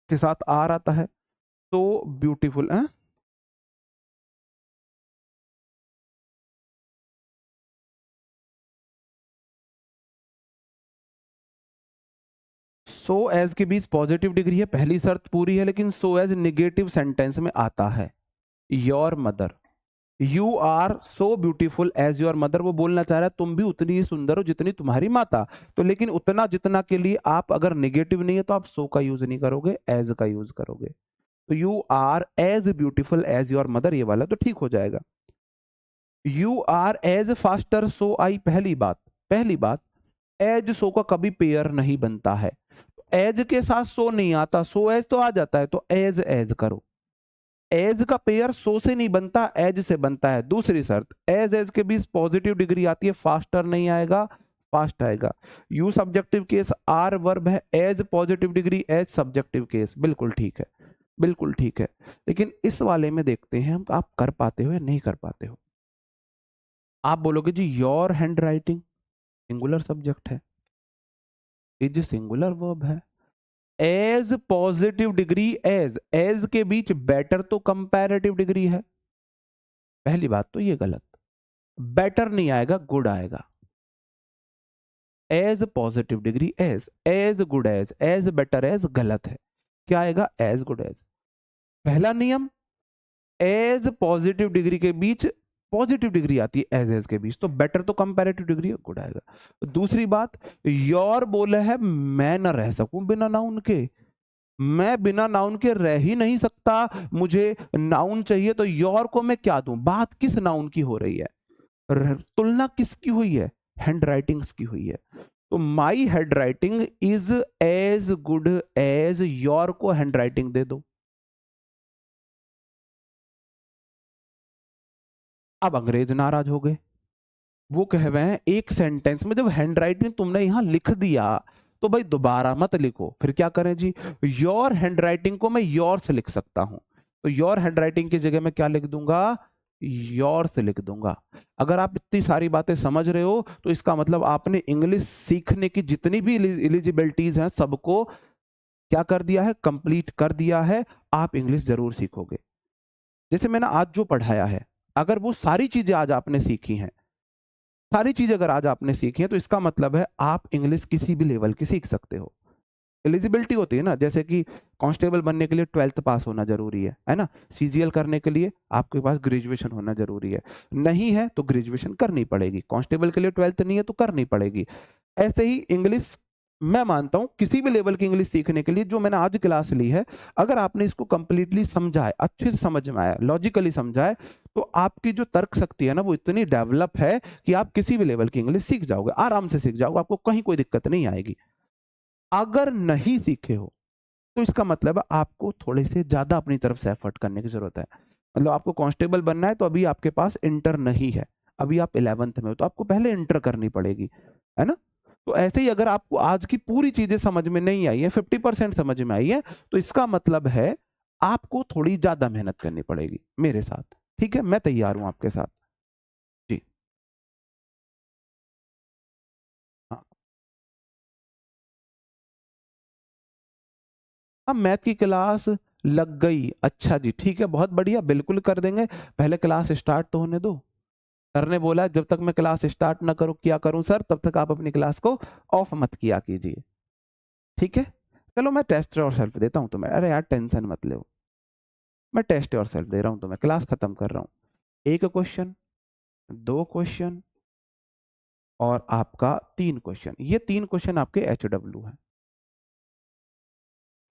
के साथ आर आता है, तो ब्यूटीफुल है। सो एज के बीच पॉजिटिव डिग्री है, पहली शर्त पूरी है, लेकिन सो एज निगेटिव सेंटेंस में आता है। Your mother, you are so beautiful as your mother, वो बोलना चाह रहा है तुम भी उतनी ही सुंदर हो जितनी तुम्हारी माता। तो लेकिन उतना जितना के लिए आप अगर निगेटिव नहीं है तो आप सो का यूज नहीं करोगे, एज का यूज करोगे। तो you are as beautiful as your mother, ये वाला तो ठीक हो जाएगा। You are as faster so I, पहली बात, पहली बात, एज सो का कभी पेयर नहीं बनता है। एज के साथ सो नहीं आता, सो एज तो आ जाता है, तो एज एज करो। एज का पेयर सो से नहीं बनता, एज से बनता है। दूसरी शर्त, एज एज के बीच पॉजिटिव डिग्री आती है, फास्टर नहीं आएगा, फास्ट आएगा। You subjective case, are verb है, as positive degree, as subjective case. बिल्कुल ठीक है, बिल्कुल ठीक है। लेकिन इस वाले में देखते हैं हम आप कर पाते हो या नहीं कर पाते हो। आप बोलोगे जी your hand writing singular subject है, इज सिंगुलर वर्ब है। एज पॉजिटिव डिग्री, एज के बीच बेटर तो कंपैरेटिव डिग्री है। पहली बात तो ये गलत, बेटर नहीं आएगा, गुड आएगा। As positive degree, as good as better as गलत है। क्या आएगा? As good as. पहला नियम, एज पॉजिटिव डिग्री के बीच पॉजिटिव डिग्री आती है एज के बीच, तो बेटर तो कंपैरेटिव डिग्री है, गुड आएगा। दूसरी बात, योर बोले है मैं न रह सकूं बिना नाउन के, मैं बिना नाउन के रह ही नहीं सकता, मुझे नाउन चाहिए, तो योर को मैं क्या दूं? बात किस नाउन की हो रही है? तुलना किसकी हुई है? हैंड राइटिंग्स की हुई है। तो my handwriting is as good as your को हैंड राइटिंग दे दो। अब अंग्रेज नाराज हो गए, वो कह रहे हैं एक सेंटेंस में जब हैंड राइटिंग तुमने यहां लिख दिया तो भाई दोबारा मत लिखो। फिर क्या करें जी? योर हैंड राइटिंग को मैं योर से लिख सकता हूं, तो योर हैंड राइटिंग की जगह मैं क्या लिख दूंगा? योर से लिख दूंगा। अगर आप इतनी सारी बातें समझ रहे हो तो इसका मतलब आपने इंग्लिश सीखने की जितनी भी एलिजिबिलिटीज हैं सबको क्या कर दिया है? कंप्लीट कर दिया है। आप इंग्लिश जरूर सीखोगे। जैसे मैंने आज जो पढ़ाया है, अगर वो सारी चीजें आज आपने सीखी हैं, सारी चीजें अगर आज आपने सीखी हैं, तो इसका मतलब है आप इंग्लिश किसी भी लेवल की सीख सकते हो। एलिजिबिलिटी होती है ना, जैसे कि कांस्टेबल बनने के लिए 12th पास होना जरूरी है ना। सीजीएल करने के लिए आपके पास ग्रेजुएशन होना जरूरी है, नहीं है तो ग्रेजुएशन करनी पड़ेगी। कांस्टेबल के लिए 12th नहीं है तो करनी पड़ेगी। ऐसे ही इंग्लिश, मैं मानता हूं किसी भी लेवल की इंग्लिश सीखने के लिए जो मैंने आज क्लास ली है, अगर आपने इसको कंप्लीटली समझा है, अच्छे से समझ में आया, लॉजिकली समझा है, तो आपकी जो तर्क शक्ति है ना वो इतनी डेवलप है कि आप किसी भी लेवल की इंग्लिश सीख जाओगे, आराम से सीख जाओगे, आपको कहीं कोई दिक्कत नहीं आएगी। अगर नहीं सीखे हो तो इसका मतलब है आपको थोड़े से ज्यादा अपनी तरफ से एफर्ट करने की जरूरत है। मतलब आपको कांस्टेबल बनना है तो अभी आपके पास इंटर नहीं है, अभी आप 11th में हो, तो आपको पहले इंटर करनी पड़ेगी, है ना। तो ऐसे ही अगर आपको आज की पूरी चीजें समझ में नहीं आई है, 50% समझ में आई है, तो इसका मतलब है आपको थोड़ी ज्यादा मेहनत करनी पड़ेगी मेरे साथ। ठीक है, मैं तैयार हूं आपके साथ। जी हाँ। अब मैथ की क्लास लग गई, अच्छा जी, ठीक है, बहुत बढ़िया, बिल्कुल कर देंगे। पहले क्लास स्टार्ट तो होने दो। सर ने बोला जब तक मैं क्लास स्टार्ट ना करूं किया करूं सर, तब तक आप अपनी क्लास को ऑफ मत किया कीजिए। ठीक है, चलो मैं टेस्ट और सेल्फ देता हूं तुम्हें। अरे यार टेंशन मत लो, मैं टेस्ट और सेल्फ दे रहा हूं तुम्हें, क्लास खत्म कर रहा हूं। एक क्वेश्चन, दो क्वेश्चन और आपका 3 क्वेश्चन। ये 3 क्वेश्चन आपके HW है।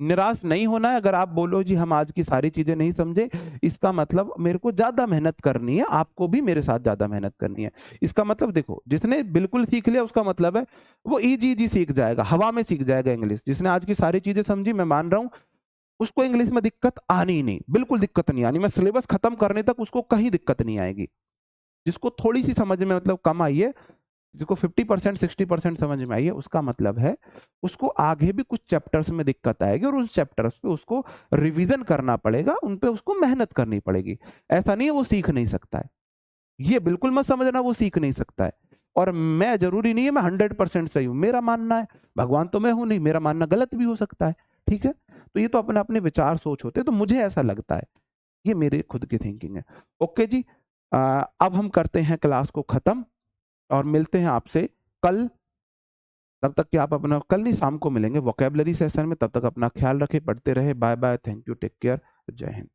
निराश नहीं होना है। अगर आप बोलो जी हम आज की सारी चीजें नहीं समझे, इसका मतलब मेरे को ज्यादा मेहनत करनी है, आपको भी मेरे साथ ज्यादा मेहनत करनी है। इसका मतलब देखो, जिसने बिल्कुल सीख लिया उसका मतलब है वो इजी इजी सीख जाएगा, हवा में सीख जाएगा इंग्लिश। जिसने आज की सारी चीजें समझी, मैं मान रहा हूं उसको इंग्लिश में दिक्कत आनी ही नहीं, बिल्कुल दिक्कत नहीं आनी। मैं सिलेबस खत्म करने तक उसको कहीं दिक्कत नहीं आएगी। जिसको थोड़ी सी समझ में मतलब कम आई है, जिसको 50% 60% समझ में आई है, उसका मतलब है उसको आगे भी कुछ चैप्टर्स में दिक्कत आएगी और उन चैप्टर्स पे उसको रिवीजन करना पड़ेगा, उन पे उसको मेहनत करनी पड़ेगी। ऐसा नहीं है वो सीख नहीं सकता है, ये बिल्कुल मत समझना वो सीख नहीं सकता है। और मैं जरूरी नहीं है मैं 100% सही हूं, मेरा मानना है, भगवान तो मैं हूं नहीं, मेरा मानना गलत भी हो सकता है। ठीक है, तो ये तो अपने अपने विचार सोच होते हैं, तो मुझे ऐसा लगता है, ये मेरे खुद की थिंकिंग है। ओके जी, अब हम करते हैं क्लास को खत्म और मिलते हैं आपसे कल। तब तक कि आप अपना, कल नहीं शाम को मिलेंगे वोकैबुलरी सेशन में। तब तक अपना ख्याल रखें, पढ़ते रहे। Bye bye, thank you, take care, जय हिंद।